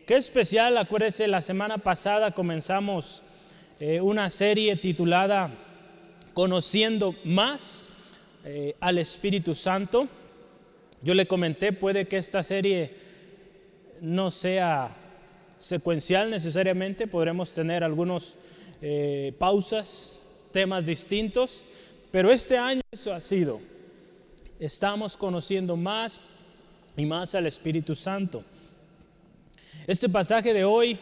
Qué especial, acuérdense, la semana pasada comenzamos una serie titulada Conociendo más al Espíritu Santo. Yo le comenté, puede que esta serie no sea secuencial necesariamente, podremos tener algunos pausas, temas distintos, pero este año eso ha sido. Estamos conociendo más y más al Espíritu Santo. Este pasaje de hoy,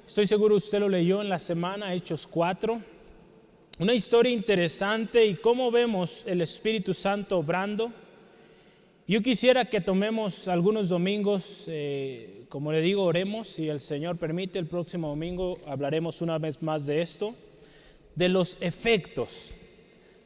estoy seguro usted lo leyó en la semana, Hechos 4, una historia interesante y cómo vemos el Espíritu Santo obrando. Yo quisiera que tomemos algunos domingos, como le digo, oremos, si el Señor permite, el próximo domingo hablaremos una vez más de esto, de los efectos,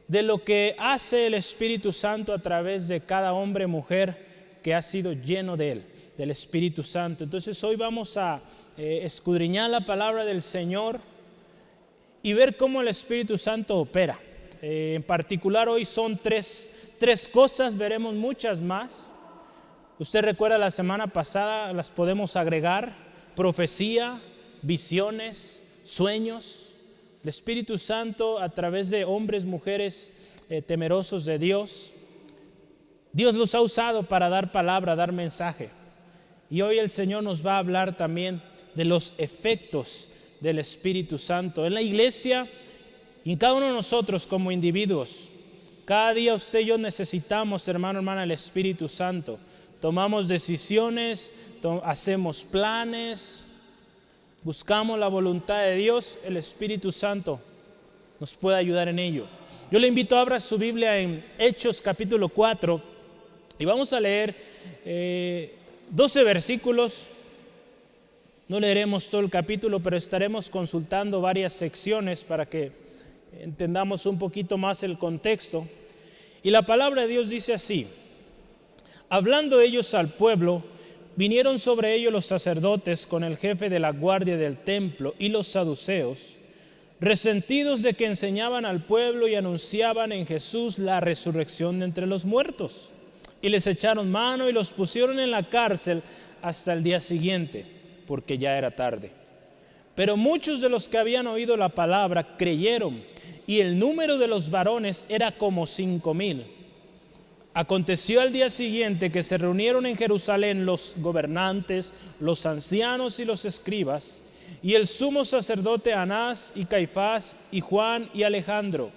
de lo que hace el Espíritu Santo a través de cada hombre, mujer que ha sido lleno de Él, del Espíritu Santo. Entonces hoy vamos a escudriñar la palabra del Señor y ver cómo el Espíritu Santo opera. En particular hoy son tres cosas, veremos muchas más. Usted recuerda la semana pasada, las podemos agregar: profecía, visiones, sueños. El Espíritu Santo a través de hombres, mujeres temerosos de Dios. Dios los ha usado para dar palabra, dar mensaje. Y hoy el Señor nos va a hablar también de los efectos del Espíritu Santo en la iglesia y en cada uno de nosotros como individuos. Cada día usted y yo necesitamos, hermano, hermana, el Espíritu Santo. Tomamos decisiones, hacemos planes, buscamos la voluntad de Dios. El Espíritu Santo nos puede ayudar en ello. Yo le invito a abrir su Biblia en Hechos capítulo 4 y vamos a leer 12 versículos. No leeremos todo el capítulo, pero estaremos consultando varias secciones para que entendamos un poquito más el contexto. Y la palabra de Dios dice así: hablando ellos al pueblo, vinieron sobre ellos los sacerdotes con el jefe de la guardia del templo y los saduceos, resentidos de que enseñaban al pueblo y anunciaban en Jesús la resurrección de entre los muertos. Y les echaron mano y los pusieron en la cárcel hasta el día siguiente, porque ya era tarde. Pero muchos de los que habían oído la palabra creyeron, y el número de los varones era como 5,000. Aconteció al día siguiente que se reunieron en Jerusalén los gobernantes, los ancianos y los escribas, y el sumo sacerdote Anás y Caifás y Juan y Alejandro,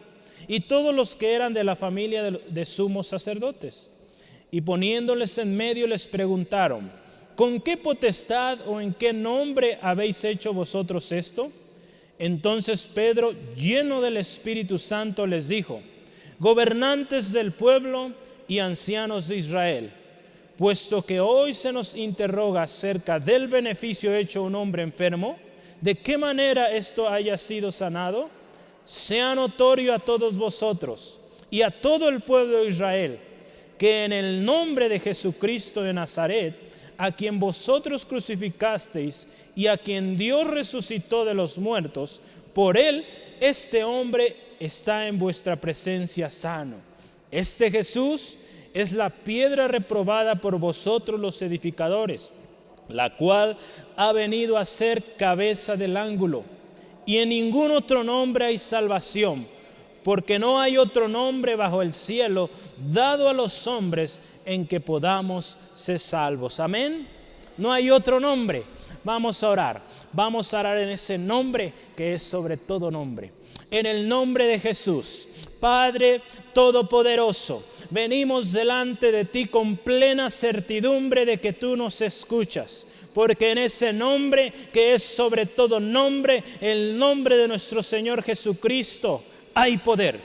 y todos los que eran de la familia de sumos sacerdotes. Y poniéndoles en medio les preguntaron: ¿con qué potestad o en qué nombre habéis hecho vosotros esto? Entonces Pedro, lleno del Espíritu Santo, les dijo: gobernantes del pueblo y ancianos de Israel, puesto que hoy se nos interroga acerca del beneficio hecho a un hombre enfermo, ¿de qué manera esto haya sido sanado? Sea notorio a todos vosotros y a todo el pueblo de Israel, que en el nombre de Jesucristo de Nazaret, a quien vosotros crucificasteis y a quien Dios resucitó de los muertos, por él este hombre está en vuestra presencia sano. Este Jesús es la piedra reprobada por vosotros los edificadores, la cual ha venido a ser cabeza del ángulo. Y en ningún otro nombre hay salvación, porque no hay otro nombre bajo el cielo dado a los hombres en que podamos ser salvos. Amén. No hay otro nombre. Vamos a orar. Vamos a orar en ese nombre que es sobre todo nombre. En el nombre de Jesús, Padre Todopoderoso, venimos delante de ti con plena certidumbre de que tú nos escuchas. Porque en ese nombre que es sobre todo nombre, el nombre de nuestro Señor Jesucristo, hay poder.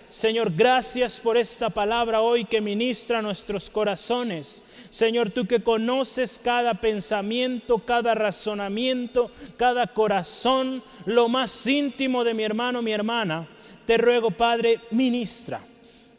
Señor, gracias por esta palabra hoy que ministra a nuestros corazones. Señor, tú que conoces cada pensamiento, cada razonamiento, cada corazón, lo más íntimo de mi hermano, mi hermana, te ruego, Padre, ministra.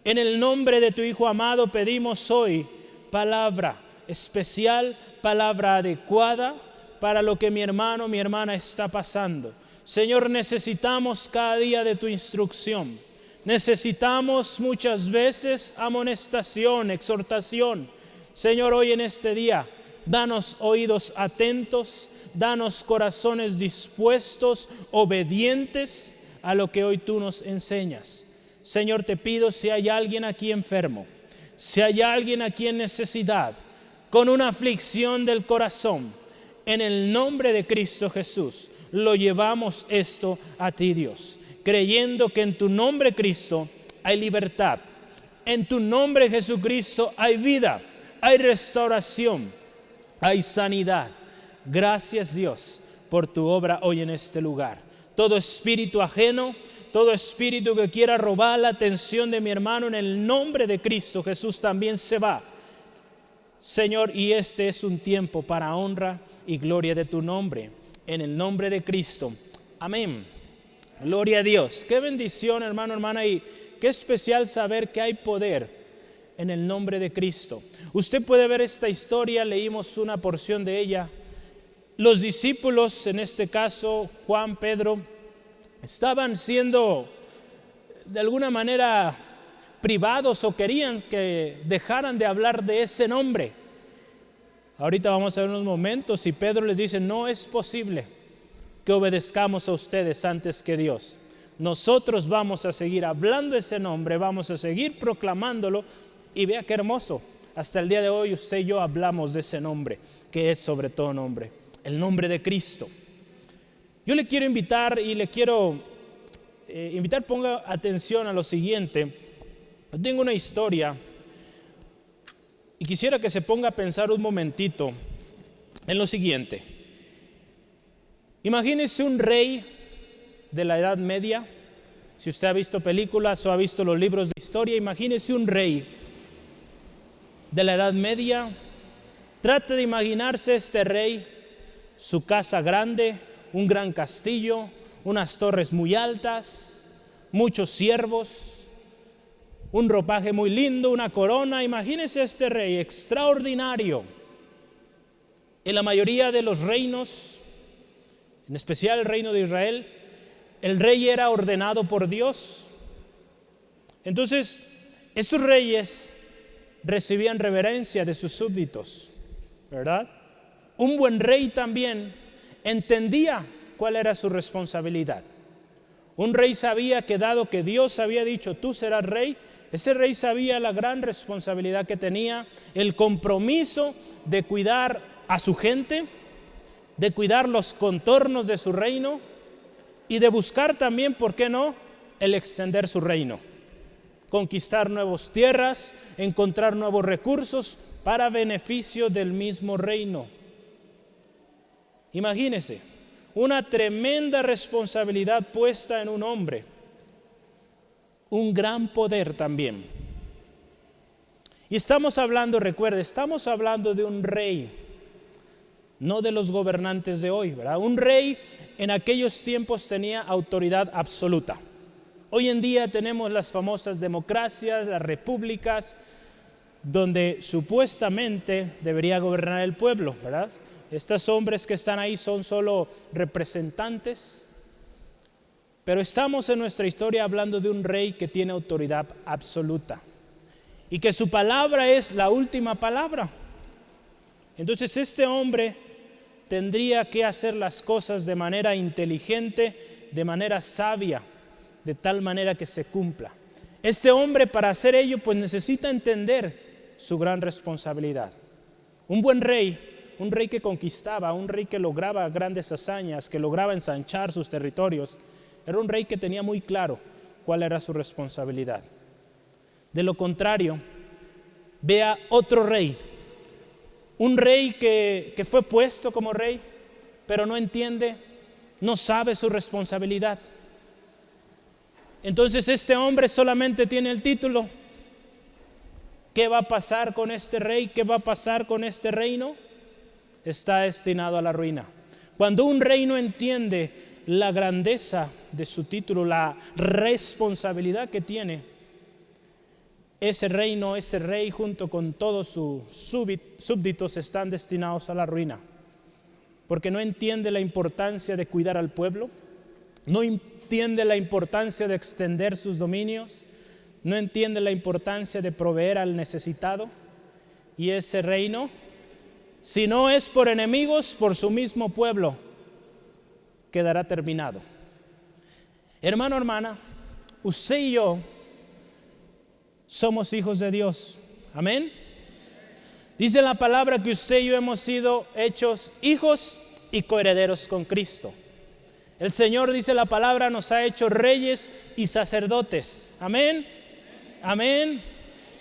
En el nombre de tu Hijo amado pedimos hoy palabra especial, palabra adecuada para lo que mi hermano, mi hermana está pasando. Señor, necesitamos cada día de tu instrucción. Necesitamos muchas veces amonestación, exhortación. Señor, hoy en este día danos oídos atentos, danos corazones dispuestos, obedientes a lo que hoy tú nos enseñas. Señor, te pido, si hay alguien aquí enfermo, si hay alguien aquí en necesidad, con una aflicción del corazón, en el nombre de Cristo Jesús, lo llevamos esto a ti, Dios, creyendo que en tu nombre, Cristo, hay libertad. En tu nombre, Jesucristo, hay vida, hay restauración, hay sanidad. Gracias, Dios, por tu obra hoy en este lugar. Todo espíritu ajeno, todo espíritu que quiera robar la atención de mi hermano, en el nombre de Cristo Jesús también se va. Señor, y este es un tiempo para honra y gloria de tu nombre, en el nombre de Cristo. Amén. Gloria a Dios. Qué bendición, hermano, hermana, y qué especial saber que hay poder en el nombre de Cristo. Usted puede ver esta historia, leímos una porción de ella. Los discípulos, en este caso Juan, Pedro, estaban siendo de alguna manera privados o querían que dejaran de hablar de ese nombre. Ahorita vamos a ver unos momentos y Pedro les dice, no es posible que obedezcamos a ustedes antes que Dios. Nosotros vamos a seguir hablando ese nombre, vamos a seguir proclamándolo, y vea qué hermoso. Hasta el día de hoy usted y yo hablamos de ese nombre, que es sobre todo nombre, el nombre de Cristo. Yo le quiero invitar y le quiero ponga atención a lo siguiente. Yo tengo una historia y quisiera que se ponga a pensar un momentito en lo siguiente. Imagínese un rey de la Edad Media. Si usted ha visto películas o ha visto los libros de historia, imagínese un rey de la Edad Media. Trate de imaginarse este rey, su casa grande, un gran castillo, unas torres muy altas, muchos siervos, un ropaje muy lindo, una corona. Imagínese este rey extraordinario. En la mayoría de los reinos, en especial el reino de Israel, el rey era ordenado por Dios. Entonces, estos reyes recibían reverencia de sus súbditos, ¿verdad? Un buen rey también entendía cuál era su responsabilidad. Un rey sabía que dado que Dios había dicho, tú serás rey, ese rey sabía la gran responsabilidad que tenía, el compromiso de cuidar a su gente, de cuidar los contornos de su reino y de buscar también, ¿por qué no?, el extender su reino. Conquistar nuevas tierras, encontrar nuevos recursos para beneficio del mismo reino. Imagínese, una tremenda responsabilidad puesta en un hombre, un gran poder también. Y estamos hablando, recuerde, estamos hablando de un rey, no de los gobernantes de hoy, ¿verdad? Un rey en aquellos tiempos tenía autoridad absoluta. Hoy en día tenemos las famosas democracias, las repúblicas, donde supuestamente debería gobernar el pueblo, ¿verdad? Estos hombres que están ahí son solo representantes, pero estamos en nuestra historia hablando de un rey que tiene autoridad absoluta y que su palabra es la última palabra. Entonces este hombre tendría que hacer las cosas de manera inteligente, de manera sabia, de tal manera que se cumpla. Este hombre, para hacer ello, pues necesita entender su gran responsabilidad. Un buen rey, un rey que conquistaba, un rey que lograba grandes hazañas, que lograba ensanchar sus territorios, era un rey que tenía muy claro cuál era su responsabilidad. De lo contrario, vea otro rey, un rey que fue puesto como rey, pero no entiende, no sabe su responsabilidad. Entonces este hombre solamente tiene el título. ¿Qué va a pasar con este rey? ¿Qué va a pasar con este reino? Está destinado a la ruina. Cuando un rey no entiende la grandeza de su título, la responsabilidad que tiene, ese reino, ese rey junto con todos sus súbditos están destinados a la ruina. Porque no entiende la importancia de cuidar al pueblo, no entiende la importancia de extender sus dominios, no entiende la importancia de proveer al necesitado, y ese reino Si no es por enemigos, por su mismo pueblo, quedará terminado. Hermano, hermana, usted y yo somos hijos de Dios. Amén. Dice la palabra que usted y yo hemos sido hechos hijos y coherederos con Cristo. El Señor, dice la palabra, nos ha hecho reyes y sacerdotes. Amén. Amén.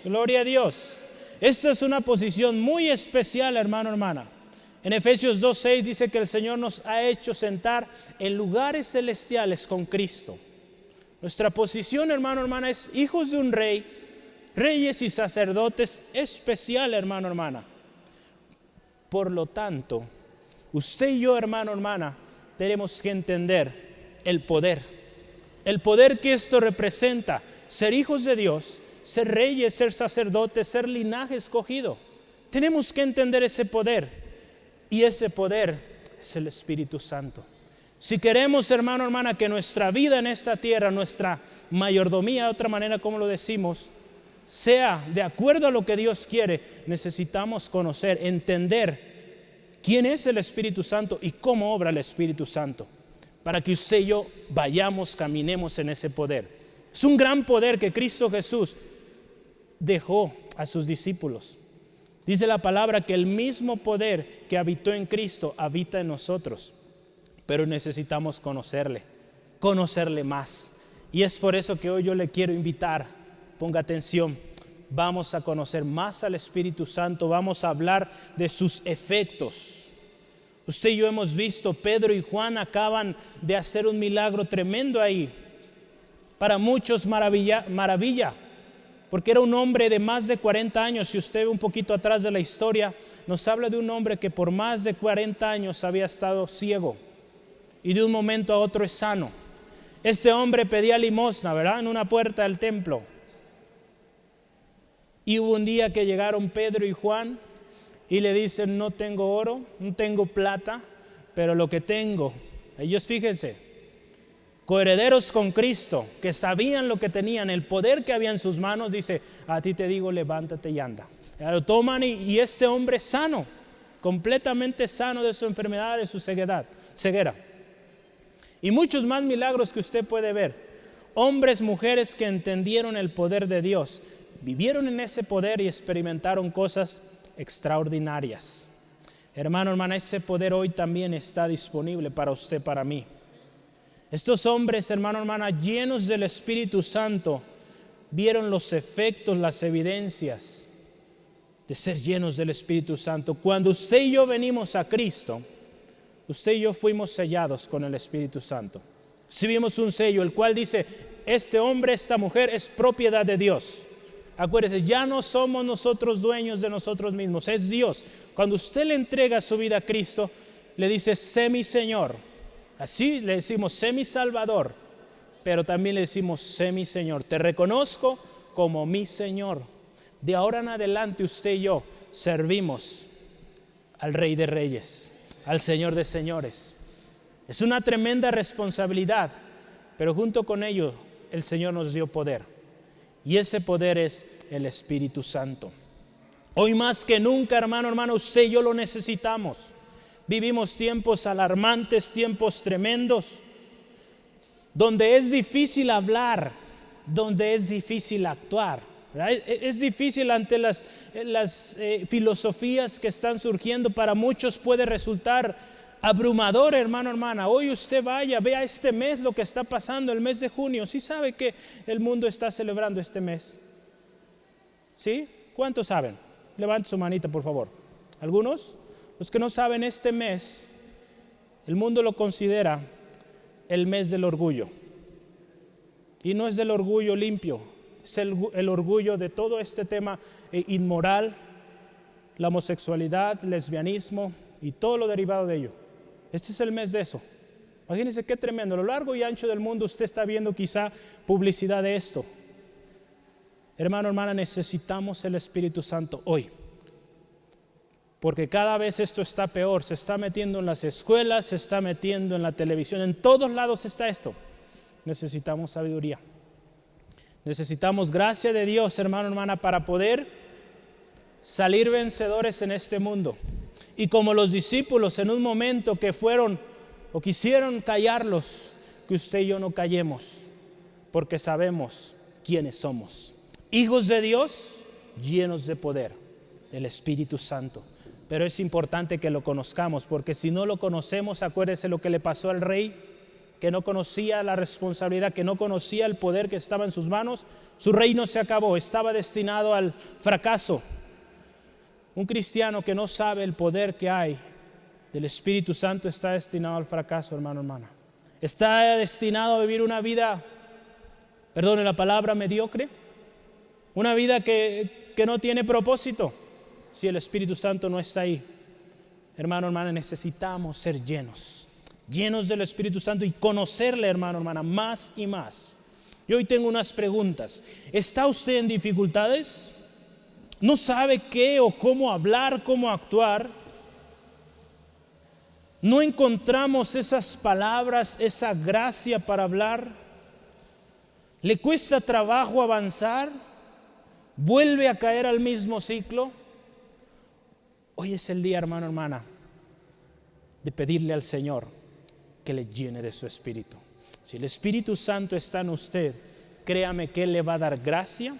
Gloria a Dios. Esta es una posición muy especial, hermano, hermana. En Efesios 2:6 dice que el Señor nos ha hecho sentar en lugares celestiales con Cristo. Nuestra posición, hermano, hermana, es hijos de un rey, reyes y sacerdotes especial, hermano, hermana. Por lo tanto, usted y yo, hermano, hermana, tenemos que entender el poder que esto representa, ser hijos de Dios, ser reyes, ser sacerdotes, ser linaje escogido. Tenemos que entender ese poder, y ese poder es el Espíritu Santo. Si queremos, hermano, hermana, que nuestra vida en esta tierra, nuestra mayordomía, de otra manera como lo decimos, sea de acuerdo a lo que Dios quiere, necesitamos conocer, entender quién es el Espíritu Santo y cómo obra el Espíritu Santo, para que usted y yo vayamos, caminemos en ese poder. Es un gran poder que Cristo Jesús dejó a sus discípulos. Dice la palabra que el mismo poder que habitó en Cristo habita en nosotros, pero necesitamos conocerle más. Y es por eso que hoy yo le quiero invitar, ponga atención, vamos a conocer más al Espíritu Santo, vamos a hablar de sus efectos. Usted y yo hemos visto, Pedro y Juan acaban de hacer un milagro tremendo ahí. Para muchos maravilla, porque era un hombre de más de 40 años. Si usted ve un poquito atrás de la historia, nos habla de un hombre que por más de 40 años había estado ciego y de un momento a otro es sano. Este hombre pedía limosna, ¿verdad?, en una puerta del templo. Y hubo un día que llegaron Pedro y Juan y le dicen: no tengo oro, no tengo plata, pero lo que tengo, ellos, fíjense, coherederos con Cristo, que sabían lo que tenían, el poder que había en sus manos, dice: a ti te digo, levántate y anda. Lo toman y este hombre sano, completamente sano de su enfermedad, de su ceguera. Y muchos más milagros que usted puede ver. Hombres, mujeres que entendieron el poder de Dios, vivieron en ese poder y experimentaron cosas extraordinarias. Hermano, hermana, ese poder hoy también está disponible para usted, para mí. Estos hombres, hermano, hermana, llenos del Espíritu Santo, vieron los efectos, las evidencias de ser llenos del Espíritu Santo. Cuando usted y yo venimos a Cristo, usted y yo fuimos sellados con el Espíritu Santo. Recibimos un sello, el cual dice: este hombre, esta mujer es propiedad de Dios. Acuérdese, ya no somos nosotros dueños de nosotros mismos, es Dios. Cuando usted le entrega su vida a Cristo, le dice: sé mi Señor. Así le decimos: sé mi Salvador, pero también le decimos: sé mi Señor. Te reconozco como mi Señor. De ahora en adelante usted y yo servimos al Rey de Reyes, al Señor de Señores. Es una tremenda responsabilidad, pero junto con ello el Señor nos dio poder. Y ese poder es el Espíritu Santo. Hoy más que nunca, hermano, hermano, usted y yo lo necesitamos. Vivimos tiempos alarmantes, tiempos tremendos, donde es difícil hablar, donde es difícil actuar, ¿verdad? Es difícil ante las filosofías que están surgiendo. Para muchos puede resultar abrumador, hermano, hermana. Hoy usted vea este mes lo que está pasando, el mes de junio. ¿Sí sabe que el mundo está celebrando este mes? ¿Sí? ¿Cuántos saben? Levante su manita, por favor. ¿Algunos? Los que no saben, este mes el mundo lo considera el mes del orgullo. Y no es del orgullo limpio, es el orgullo de todo este tema inmoral, la homosexualidad, lesbianismo y todo lo derivado de ello. Este es el mes de eso. Imagínense qué tremendo. A lo largo y ancho del mundo usted está viendo quizá publicidad de esto. Hermano, hermana, necesitamos el Espíritu Santo hoy. Porque cada vez esto está peor. Se está metiendo en las escuelas, se está metiendo en la televisión. En todos lados está esto. Necesitamos sabiduría. Necesitamos gracia de Dios, hermano, hermana, para poder salir vencedores en este mundo. Y como los discípulos en un momento que fueron o quisieron callarlos, que usted y yo no callemos, porque sabemos quiénes somos. Hijos de Dios, llenos de poder del Espíritu Santo. Pero es importante que lo conozcamos, porque si no lo conocemos, acuérdese lo que le pasó al rey, que no conocía la responsabilidad, que no conocía el poder que estaba en sus manos. Su reino se acabó, estaba destinado al fracaso. Un cristiano que no sabe el poder que hay del Espíritu Santo está destinado al fracaso, hermano, hermana. Está destinado a vivir una vida, perdone la palabra, mediocre. Una vida que no tiene propósito si el Espíritu Santo no está ahí. Hermano, hermana, necesitamos ser llenos del Espíritu Santo y conocerle, hermano, hermana, más y más. Y hoy tengo unas preguntas. ¿Está usted en dificultades? ¿No sabe qué o cómo hablar, cómo actuar? ¿No encontramos esas palabras, esa gracia para hablar? ¿Le cuesta trabajo avanzar? ¿Vuelve a caer al mismo ciclo? Hoy es el día, hermano, hermana, de pedirle al Señor que le llene de su Espíritu. Si el Espíritu Santo está en usted, créame que Él le va a dar gracia,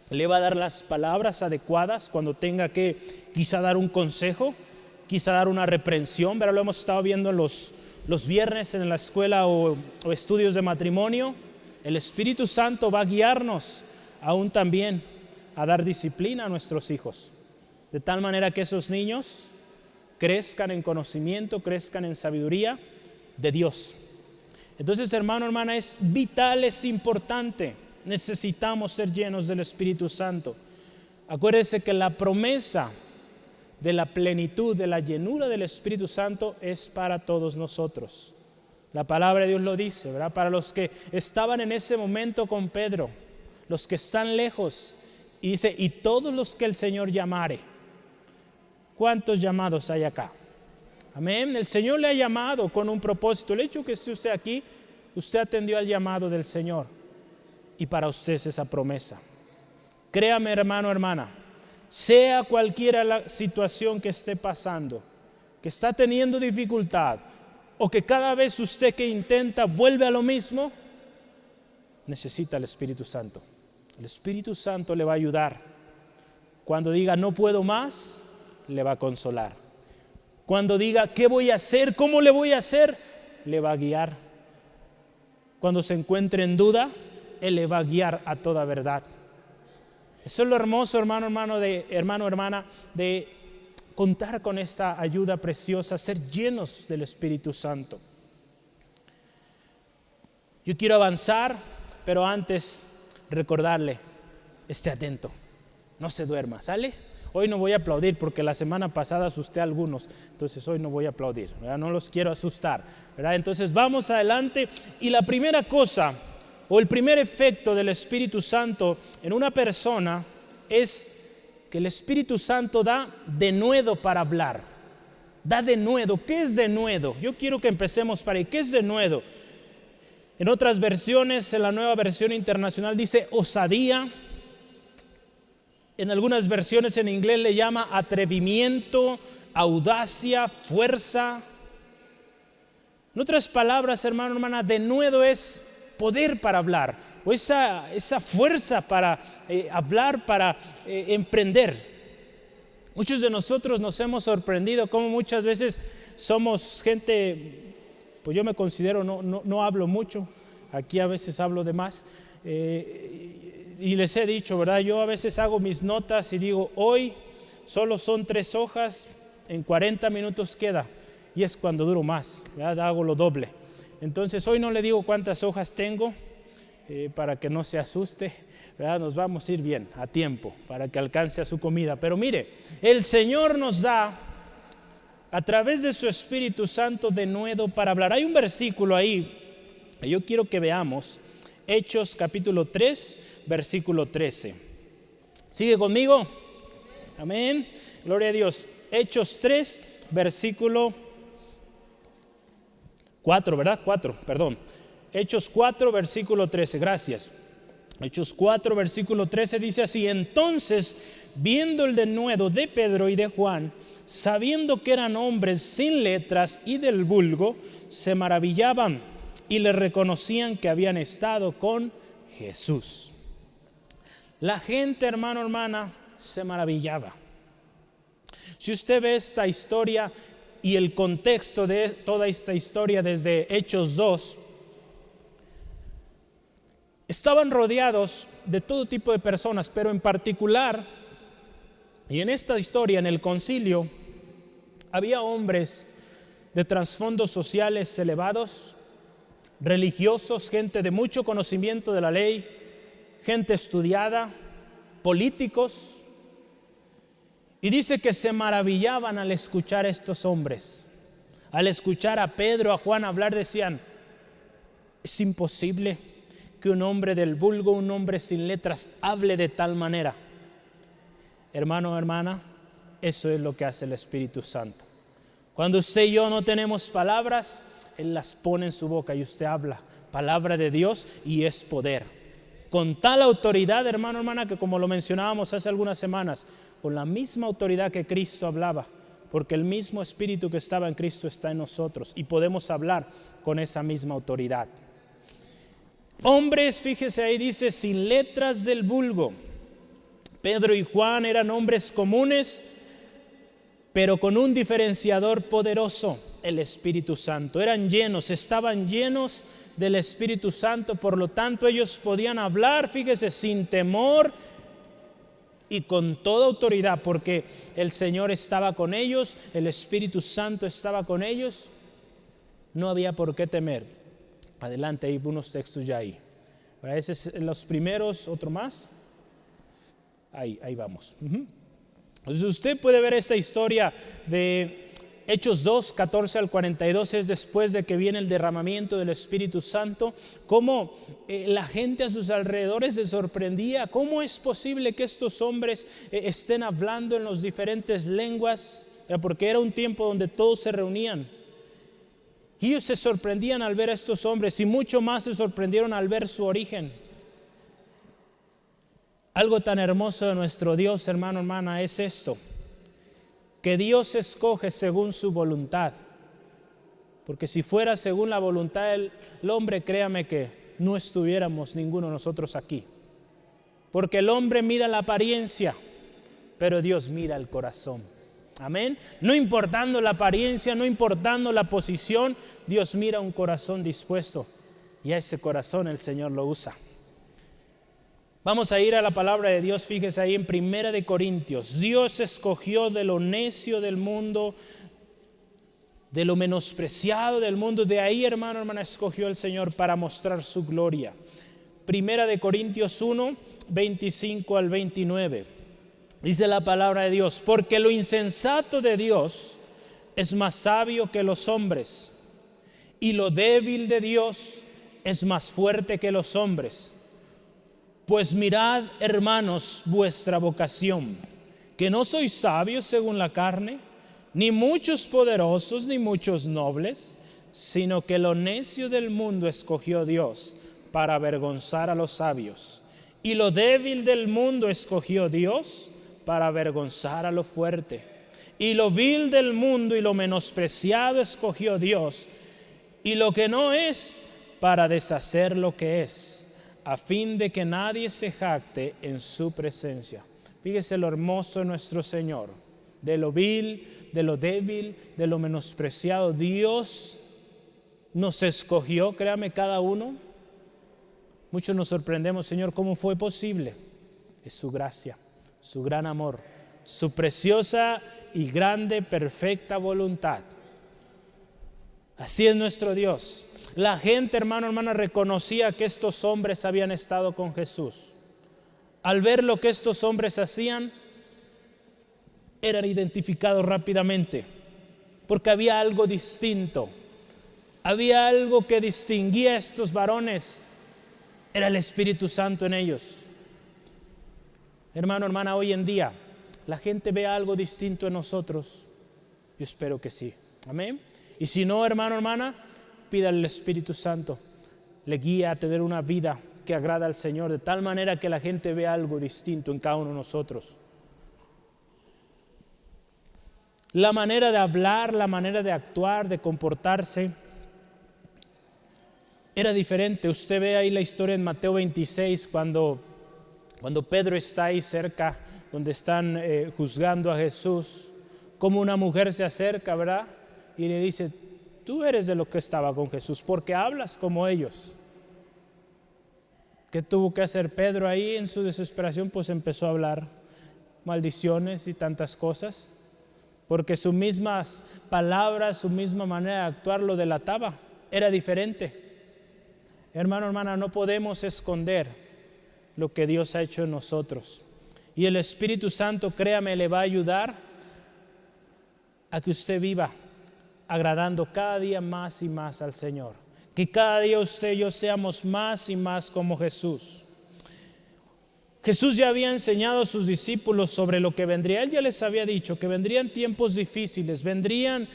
le va a dar las palabras adecuadas cuando tenga que quizá dar un consejo, quizá dar una reprensión. Pero lo hemos estado viendo en los viernes en la escuela o estudios de matrimonio. El Espíritu Santo va a guiarnos aún también a dar disciplina a nuestros hijos, de tal manera que esos niños crezcan en conocimiento, crezcan en sabiduría de Dios. Entonces, hermano, hermana, es vital, es importante. Necesitamos ser llenos del Espíritu Santo. Acuérdese que la promesa de la plenitud, de la llenura del Espíritu Santo es para todos nosotros. La palabra de Dios lo dice, ¿verdad? Para los que estaban en ese momento con Pedro, los que están lejos, y dice, y todos los que el Señor llamare. ¿Cuántos llamados hay acá? Amén. El Señor le ha llamado con un propósito. El hecho que esté usted aquí, usted atendió al llamado del Señor. Y para usted es esa promesa. Créame, hermano, hermana, sea cualquiera la situación que esté pasando, que está teniendo dificultad, o que cada vez usted que intenta vuelve a lo mismo, necesita el Espíritu Santo. El Espíritu Santo le va a ayudar. Cuando diga no puedo más, le va a consolar. Cuando diga ¿qué voy a hacer? ¿Cómo le voy a hacer? Le va a guiar. Cuando se encuentre en duda, Él le va a guiar a toda verdad. Eso es lo hermoso, hermano, hermana, de contar con esta ayuda preciosa, ser llenos del Espíritu Santo. Yo quiero avanzar, pero antes recordarle, esté atento, no se duerma, ¿sale? Hoy no voy a aplaudir porque la semana pasada asusté a algunos, entonces hoy no voy a aplaudir, ¿verdad? No los quiero asustar, ¿verdad? Entonces vamos adelante, y la primera cosa o el primer efecto del Espíritu Santo en una persona es que el Espíritu Santo da denuedo para hablar. Da denuedo. ¿Qué es denuedo? Yo quiero que empecemos para ahí. ¿Qué es denuedo? En otras versiones, en la Nueva Versión Internacional dice osadía. En algunas versiones en inglés le llama atrevimiento, audacia, fuerza. En otras palabras, hermano, hermana, denuedo es poder para hablar, o esa fuerza para hablar, para emprender. Muchos de nosotros nos hemos sorprendido cómo muchas veces somos gente, pues yo me considero, no hablo mucho, aquí a veces hablo de más, y les he dicho, ¿verdad? Yo a veces hago mis notas y digo, hoy solo son 3 hojas, en 40 minutos queda, y es cuando duro más, ¿verdad? Hago lo doble. Entonces hoy no le digo cuántas hojas tengo para que no se asuste, ¿verdad? Nos vamos a ir bien, a tiempo, para que alcance a su comida. Pero mire, el Señor nos da a través de su Espíritu Santo denuedo para hablar. Hay un versículo ahí, yo quiero que veamos, Hechos capítulo 3, versículo 13. ¿Sigue conmigo? Amén. Gloria a Dios. Hechos 3, versículo 4, ¿verdad? 4, perdón. Hechos 4, versículo 13, gracias. Hechos 4, versículo 13 dice así: entonces, viendo el denuedo de Pedro y de Juan, sabiendo que eran hombres sin letras y del vulgo, se maravillaban y le reconocían que habían estado con Jesús. La gente, hermano, hermana, se maravillaba. Si usted ve esta historia y el contexto de toda esta historia desde Hechos 2, estaban rodeados de todo tipo de personas, pero en particular, y en esta historia, en el concilio, había hombres de trasfondos sociales elevados, religiosos, gente de mucho conocimiento de la ley, gente estudiada, políticos. Y dice que se maravillaban al escuchar a estos hombres. Al escuchar a Pedro, a Juan hablar, decían, es imposible que un hombre del vulgo, un hombre sin letras, hable de tal manera. Hermano, hermana, eso es lo que hace el Espíritu Santo. Cuando usted y yo no tenemos palabras, Él las pone en su boca y usted habla. Palabra de Dios y es poder. Con tal autoridad, hermano, hermana, que como lo mencionábamos hace algunas semanas, con la misma autoridad que Cristo hablaba, porque el mismo Espíritu que estaba en Cristo está en nosotros y podemos hablar con esa misma autoridad. Hombres, fíjese ahí dice, sin letras del vulgo. Pedro y Juan eran hombres comunes, pero con un diferenciador poderoso, el Espíritu Santo. Eran llenos, estaban llenos del Espíritu Santo, por lo tanto ellos podían hablar, fíjese, sin temor y con toda autoridad, porque el Señor estaba con ellos, el Espíritu Santo estaba con ellos, no había por qué temer. Adelante, hay unos textos ya ahí. Para esos los primeros, otro más. Ahí vamos. Entonces usted puede ver esta historia de Hechos 2, 14 al 42, es después de que viene el derramamiento del Espíritu Santo, cómo la gente a sus alrededores se sorprendía, cómo es posible que estos hombres estén hablando en las diferentes lenguas, porque era un tiempo donde todos se reunían. Y ellos se sorprendían al ver a estos hombres y mucho más se sorprendieron al ver su origen. Algo tan hermoso de nuestro Dios, hermano, hermana, es esto, que Dios escoge según su voluntad. Porque si fuera según la voluntad del hombre, créame que no estuviéramos ninguno de nosotros aquí. Porque el hombre mira la apariencia, pero Dios mira el corazón. Amén. No importando la apariencia, no importando la posición, Dios mira un corazón dispuesto. Y a ese corazón el Señor lo usa. Vamos a ir a la palabra de Dios, fíjese ahí en 1 de Corintios. Dios escogió de lo necio del mundo, de lo menospreciado del mundo. De ahí, hermano, hermana, escogió el Señor para mostrar su gloria. 1 de Corintios 1, 25 al 29. Dice la palabra de Dios, porque lo insensato de Dios es más sabio que los hombres, y lo débil de Dios es más fuerte que los hombres. Pues mirad, hermanos, vuestra vocación, que no sois sabios según la carne, ni muchos poderosos, ni muchos nobles, sino que lo necio del mundo escogió Dios para avergonzar a los sabios, y lo débil del mundo escogió Dios para avergonzar a lo fuerte, y lo vil del mundo y lo menospreciado escogió Dios, y lo que no es, para deshacer lo que es, a fin de que nadie se jacte en su presencia. Fíjese lo hermoso de nuestro Señor, de lo vil, de lo débil, de lo menospreciado. Dios nos escogió, créame, cada uno. Muchos nos sorprendemos, Señor, ¿cómo fue posible? Es su gracia, su gran amor, su preciosa y grande, perfecta voluntad. Así es nuestro Dios. La gente, hermano, hermana, reconocía que estos hombres habían estado con Jesús. Al ver lo que estos hombres hacían, eran identificados rápidamente, porque había algo distinto. Había algo que distinguía a estos varones. Era el Espíritu Santo en ellos. Hermano, hermana, hoy en día, ¿la gente ve algo distinto en nosotros? Yo espero que sí. Amén. Y si no, hermano, hermana, pídale al Espíritu Santo, le guía a tener una vida que agrada al Señor, de tal manera que la gente vea algo distinto en cada uno de nosotros. La manera de hablar, la manera de actuar, de comportarse, era diferente. Usted ve ahí la historia en Mateo 26, cuando Pedro está ahí cerca, donde están juzgando a Jesús, como una mujer se acerca, ¿verdad? Y le dice, tú eres de los que estaba con Jesús, porque hablas como ellos. ¿Qué tuvo que hacer Pedro ahí en su desesperación? Pues empezó a hablar maldiciones y tantas cosas, porque sus mismas palabras, su misma manera de actuar lo delataba, era diferente. Hermano, hermana, no podemos esconder lo que Dios ha hecho en nosotros. Y el Espíritu Santo, créame, le va a ayudar a que usted viva agradando cada día más y más al Señor. Que cada día usted y yo seamos más y más como Jesús. Jesús ya había enseñado a sus discípulos sobre lo que vendría. Él ya les había dicho que vendrían tiempos difíciles, vendrían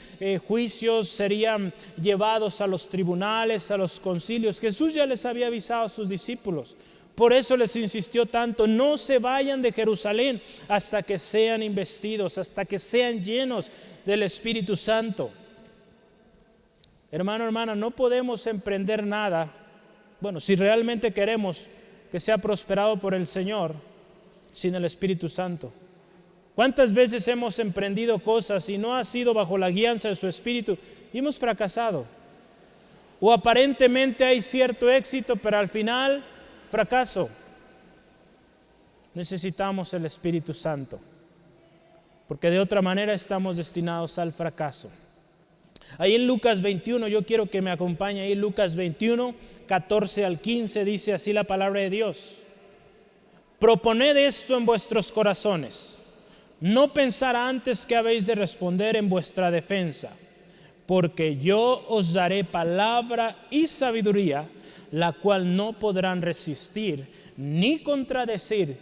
juicios, serían llevados a los tribunales, a los concilios. Jesús ya les había avisado a sus discípulos. Por eso les insistió tanto, no se vayan de Jerusalén hasta que sean investidos, hasta que sean llenos del Espíritu Santo. Hermano, hermana, no podemos emprender nada, bueno, si realmente queremos que sea prosperado por el Señor, sin el Espíritu Santo. ¿Cuántas veces hemos emprendido cosas y no ha sido bajo la guianza de su Espíritu y hemos fracasado? O aparentemente hay cierto éxito, pero al final, fracaso. Necesitamos el Espíritu Santo, porque de otra manera estamos destinados al fracaso. Ahí en Lucas 21, yo quiero que me acompañe ahí, Lucas 21, 14 al 15, dice así la palabra de Dios. Proponed esto en vuestros corazones, no pensar antes que habéis de responder en vuestra defensa, porque yo os daré palabra y sabiduría, la cual no podrán resistir ni contradecir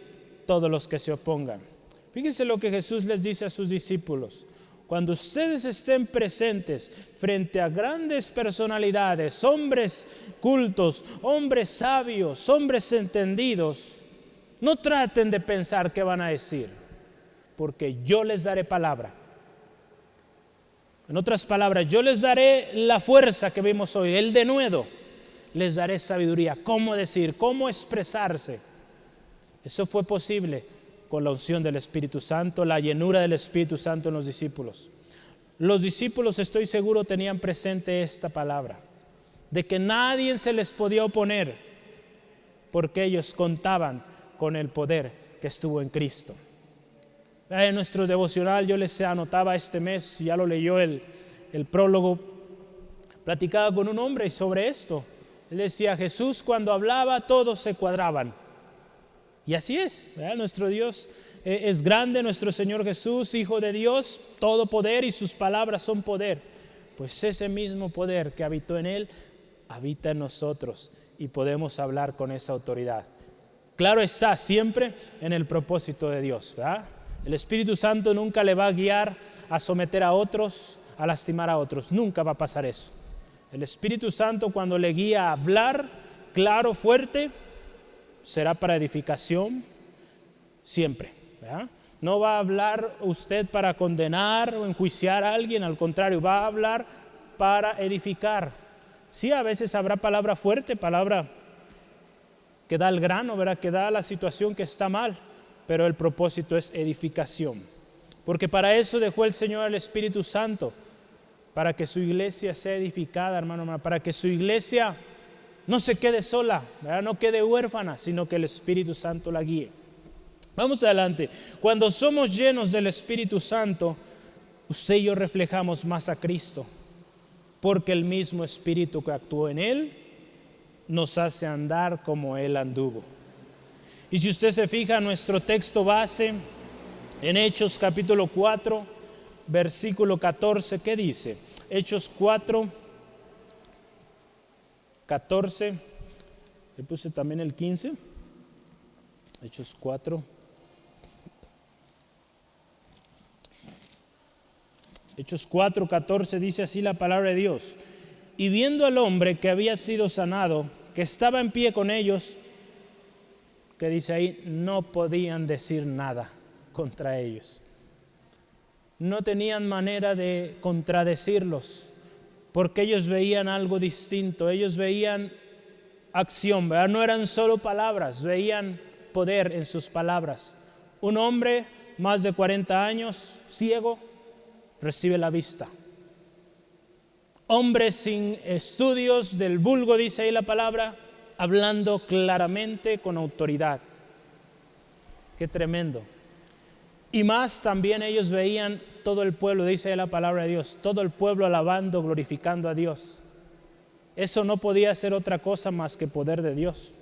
todos los que se opongan. Fíjense lo que Jesús les dice a sus discípulos. Cuando ustedes estén presentes frente a grandes personalidades, hombres cultos, hombres sabios, hombres entendidos, no traten de pensar qué van a decir, porque yo les daré palabra. En otras palabras, yo les daré la fuerza que vimos hoy, el denuedo, les daré sabiduría, cómo decir, cómo expresarse. Eso fue posible con la unción del Espíritu Santo, la llenura del Espíritu Santo en los discípulos. Los discípulos, estoy seguro, tenían presente esta palabra, de que nadie se les podía oponer, porque ellos contaban con el poder que estuvo en Cristo. En nuestro devocional yo les anotaba este mes, ya lo leyó el prólogo, platicaba con un hombre sobre esto. Él decía, Jesús cuando hablaba todos se cuadraban. Y así es, ¿verdad? Nuestro Dios es grande, nuestro Señor Jesús, Hijo de Dios, todo poder y sus palabras son poder. Pues ese mismo poder que habitó en Él, habita en nosotros y podemos hablar con esa autoridad. Claro está, siempre en el propósito de Dios, ¿verdad? El Espíritu Santo nunca le va a guiar a someter a otros, a lastimar a otros, nunca va a pasar eso. El Espíritu Santo cuando le guía a hablar claro, fuerte, será para edificación siempre, ¿verdad? No va a hablar usted para condenar o enjuiciar a alguien, al contrario, va a hablar para edificar. Sí, a veces habrá palabra fuerte, palabra que da el grano, ¿verdad? Que da la situación que está mal, pero el propósito es edificación. Porque para eso dejó el Señor al Espíritu Santo, para que su iglesia sea edificada, hermano, para que su iglesia no se quede sola, ¿verdad? No quede huérfana, sino que el Espíritu Santo la guíe. Vamos adelante. Cuando somos llenos del Espíritu Santo, usted y yo reflejamos más a Cristo, porque el mismo Espíritu que actuó en Él nos hace andar como Él anduvo. Y si usted se fija, nuestro texto base en Hechos capítulo 4, versículo 14, ¿qué dice? Hechos 4, 14, le puse también el 15, Hechos 4, Hechos 4, 14 dice así la palabra de Dios. Y viendo al hombre que había sido sanado, que estaba en pie con ellos, que dice ahí, no podían decir nada contra ellos. no tenían manera de contradecirlos, porque ellos veían algo distinto, ellos veían acción, ¿verdad? No eran solo palabras, veían poder en sus palabras. Un hombre más de 40 años, ciego, recibe la vista. Hombre sin estudios del vulgo, dice ahí la palabra, hablando claramente con autoridad. Qué tremendo. Y más también ellos veían todo el pueblo, dice ahí la palabra de Dios, todo el pueblo alabando, glorificando a Dios. Eso no podía ser otra cosa más que poder de Dios.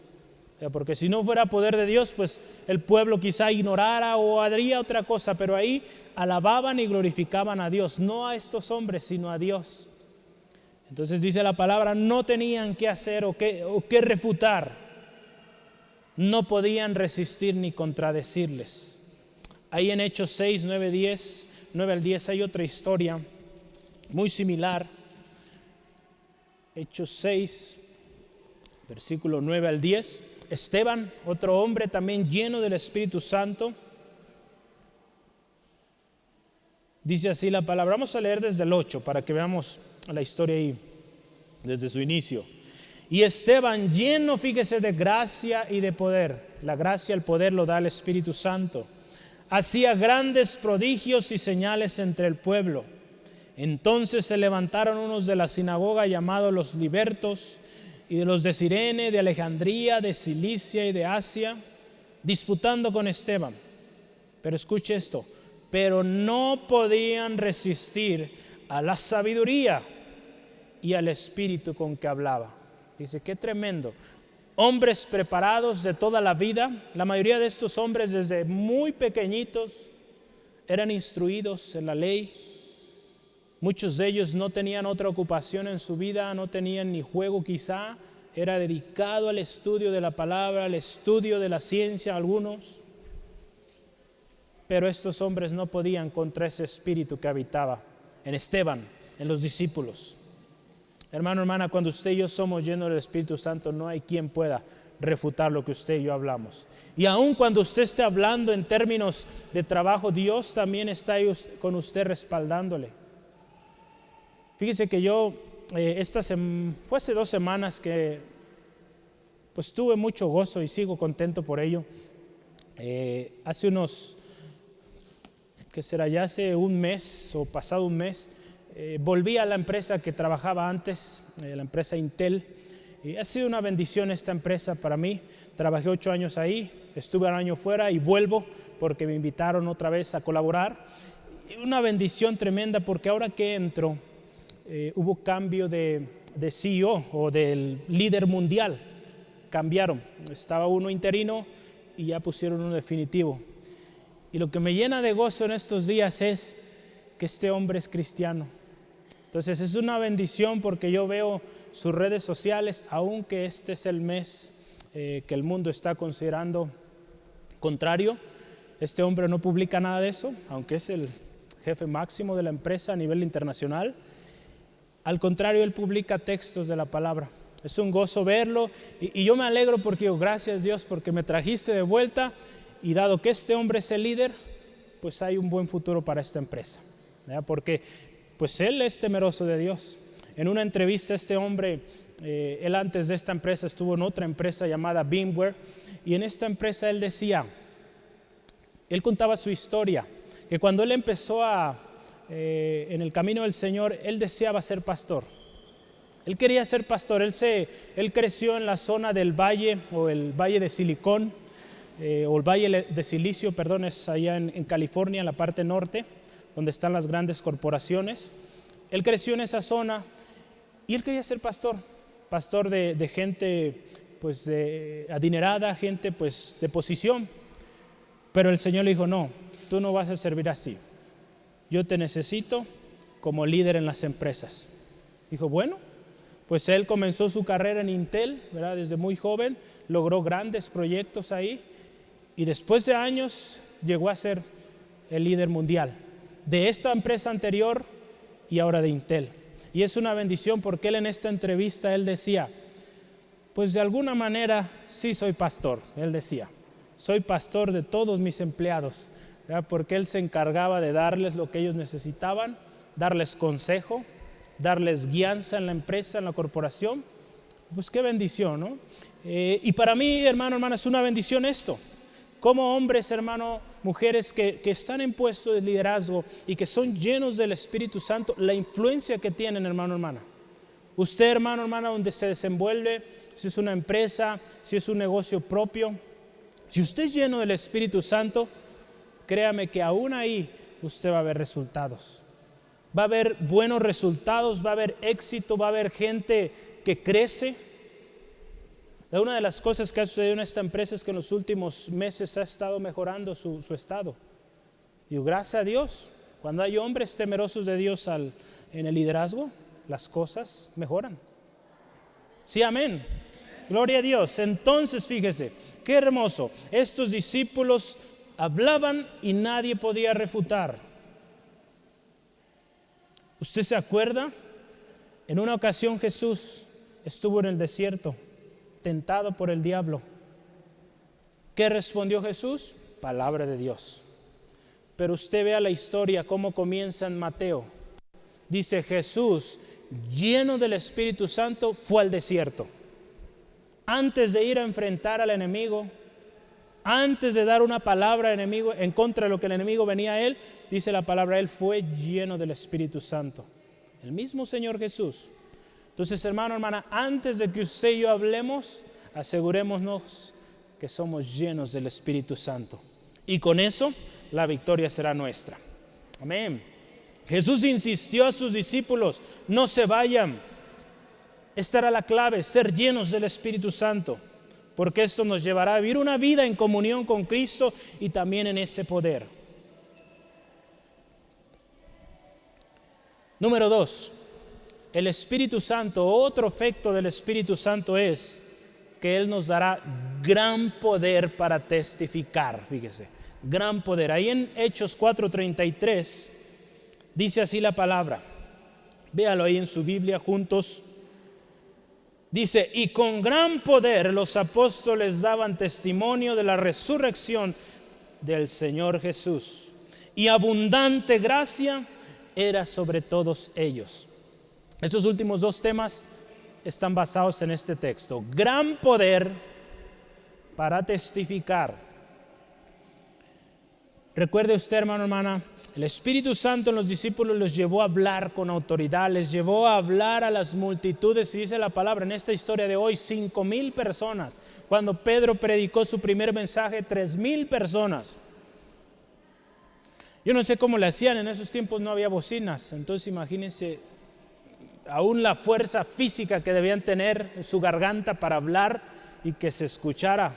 Porque si no fuera poder de Dios, pues el pueblo quizá ignorara o haría otra cosa, pero ahí alababan y glorificaban a Dios, no a estos hombres, sino a Dios. Entonces dice la palabra, no tenían qué hacer o qué refutar, no podían resistir ni contradecirles. Ahí en Hechos 6, 9 al 10 hay otra historia muy similar. Hechos 6, versículo 9 al 10. Esteban, otro hombre también lleno del Espíritu Santo. Dice así la palabra. Vamos a leer desde el 8 para que veamos la historia ahí, desde su inicio. Y Esteban, lleno, fíjese, de gracia y de poder. La gracia, el poder lo da el Espíritu Santo. Hacía grandes prodigios y señales entre el pueblo. Entonces se levantaron unos de la sinagoga llamados los libertos, y de los de Cirene, de Alejandría, de Cilicia y de Asia, disputando con Esteban. Pero escuche esto, pero no podían resistir a la sabiduría y al espíritu con que hablaba. Dice, qué tremendo. Hombres preparados de toda la vida, la mayoría de estos hombres desde muy pequeñitos eran instruidos en la ley. Muchos de ellos no tenían otra ocupación en su vida, no tenían ni juego quizá, era dedicado al estudio de la palabra, al estudio de la ciencia algunos. Pero estos hombres no podían contra ese espíritu que habitaba en Esteban, en los discípulos. Hermano, hermana, cuando usted y yo somos llenos del Espíritu Santo, no hay quien pueda refutar lo que usted y yo hablamos. Y aun cuando usted esté hablando en términos de trabajo, Dios también está ahí con usted respaldándole. Fíjese que yo, fue hace 2 semanas que pues tuve mucho gozo y sigo contento por ello. Hace unos, ¿qué será? Ya hace un mes o pasado un mes, volví a la empresa que trabajaba antes, la empresa Intel, y ha sido una bendición esta empresa para mí. Trabajé 8 años ahí, estuve un año fuera y vuelvo porque me invitaron otra vez a colaborar. Una bendición tremenda porque ahora que entro, hubo cambio de CEO o del líder mundial. Cambiaron, estaba uno interino y ya pusieron uno definitivo. Y lo que me llena de gozo en estos días es que este hombre es cristiano. Entonces es una bendición porque yo veo sus redes sociales, aunque este es el mes que el mundo está considerando contrario. Este hombre no publica nada de eso, aunque es el jefe máximo de la empresa a nivel internacional. Al contrario, él publica textos de la palabra. Es un gozo verlo y yo me alegro porque digo, gracias Dios porque me trajiste de vuelta y dado que este hombre es el líder, pues hay un buen futuro para esta empresa, ¿verdad? Porque pues él es temeroso de Dios. En una entrevista este hombre, él antes de esta empresa estuvo en otra empresa llamada VMware y en esta empresa él decía, él contaba su historia, que cuando él empezó en el camino del Señor, él deseaba ser pastor. Él quería ser pastor. Él creció en la zona del valle o el valle de Silicón, o el valle de Silicio, perdón, es allá en California, en la parte norte, donde están las grandes corporaciones. Él creció en esa zona y él quería ser pastor de gente pues adinerada, gente pues de posición. Pero el Señor le dijo, no, tú no vas a servir así. Yo te necesito como líder en las empresas. Dijo, bueno, pues él comenzó su carrera en Intel, ¿verdad? Desde muy joven, logró grandes proyectos ahí y después de años llegó a ser el líder mundial de esta empresa anterior y ahora de Intel. Y es una bendición porque él en esta entrevista, él decía, pues de alguna manera sí soy pastor. Él decía, soy pastor de todos mis empleados, ¿verdad? Porque Él se encargaba de darles lo que ellos necesitaban, darles consejo, darles guianza en la empresa, en la corporación. Pues qué bendición, ¿no? Y para mí, hermana, es una bendición esto. Como hombres, hermano, mujeres que están en puestos de liderazgo y que son llenos del Espíritu Santo, la influencia que tienen, hermana. Usted, hermana, donde se desenvuelve, si es una empresa, si es un negocio propio, si usted es lleno del Espíritu Santo, créame que aún ahí usted va a ver resultados. Va a haber buenos resultados, va a haber éxito, va a haber gente que crece. Una de las cosas que ha sucedido en esta empresa es que en los últimos meses ha estado mejorando su estado. Y gracias a Dios, cuando hay hombres temerosos de Dios en el liderazgo, las cosas mejoran. Sí, amén. Gloria a Dios. Entonces, fíjese, qué hermoso. Estos discípulos hablaban y nadie podía refutar. ¿Usted se acuerda? En una ocasión Jesús estuvo en el desierto, tentado por el diablo. ¿Qué respondió Jesús? Palabra de Dios. Pero usted vea la historia, cómo comienza en Mateo. Dice Jesús, lleno del Espíritu Santo, fue al desierto. Antes de ir a enfrentar al enemigo, antes de dar una palabra al enemigo en contra de lo que el enemigo venía a él, dice la palabra, él fue lleno del Espíritu Santo. El mismo Señor Jesús. Entonces, hermana, antes de que usted y yo hablemos, asegurémonos que somos llenos del Espíritu Santo. Y con eso, la victoria será nuestra. Amén. Jesús insistió a sus discípulos, no se vayan. Esta era la clave, ser llenos del Espíritu Santo. Porque esto nos llevará a vivir una vida en comunión con Cristo y también en ese poder. Número 2. El Espíritu Santo, otro efecto del Espíritu Santo es que Él nos dará gran poder para testificar, fíjese, gran poder. Ahí en Hechos 4:33 dice así la palabra, véalo ahí en su Biblia juntos. Dice, y con gran poder los apóstoles daban testimonio de la resurrección del Señor Jesús, y abundante gracia era sobre todos ellos. Estos últimos dos temas están basados en este texto. Gran poder para testificar. Recuerde usted, hermana, el Espíritu Santo en los discípulos los llevó a hablar con autoridad, les llevó a hablar a las multitudes, y dice la palabra en esta historia de hoy, 5,000 personas. Cuando Pedro predicó su primer mensaje, 3,000 personas. Yo no sé cómo le hacían, en esos tiempos no había bocinas, entonces imagínense aún la fuerza física que debían tener en su garganta para hablar y que se escuchara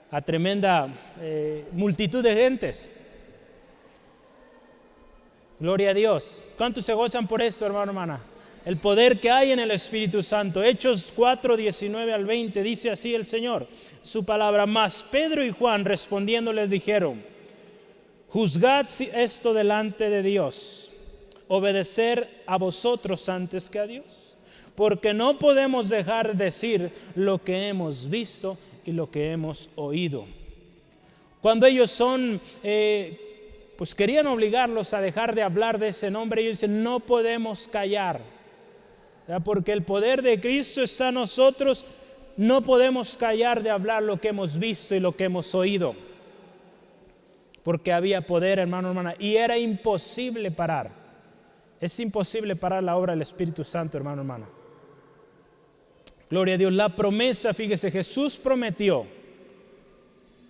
a tremenda multitud de gentes. Gloria a Dios. ¿Cuántos se gozan por esto, hermana? El poder que hay en el Espíritu Santo. Hechos 4:19 al 20 dice así el Señor, su palabra. Mas Pedro y Juan respondiendo les dijeron, juzgad esto delante de Dios, obedecer a vosotros antes que a Dios, porque no podemos dejar de decir lo que hemos visto y lo que hemos oído. Cuando ellos pues querían obligarlos a dejar de hablar de ese nombre, ellos dicen, no podemos callar, ¿verdad? Porque el poder de Cristo está en nosotros, no podemos callar de hablar lo que hemos visto y lo que hemos oído, porque había poder, hermana, y era imposible parar. Es imposible parar la obra del Espíritu Santo, hermana. Gloria a Dios. La promesa, fíjese, Jesús prometió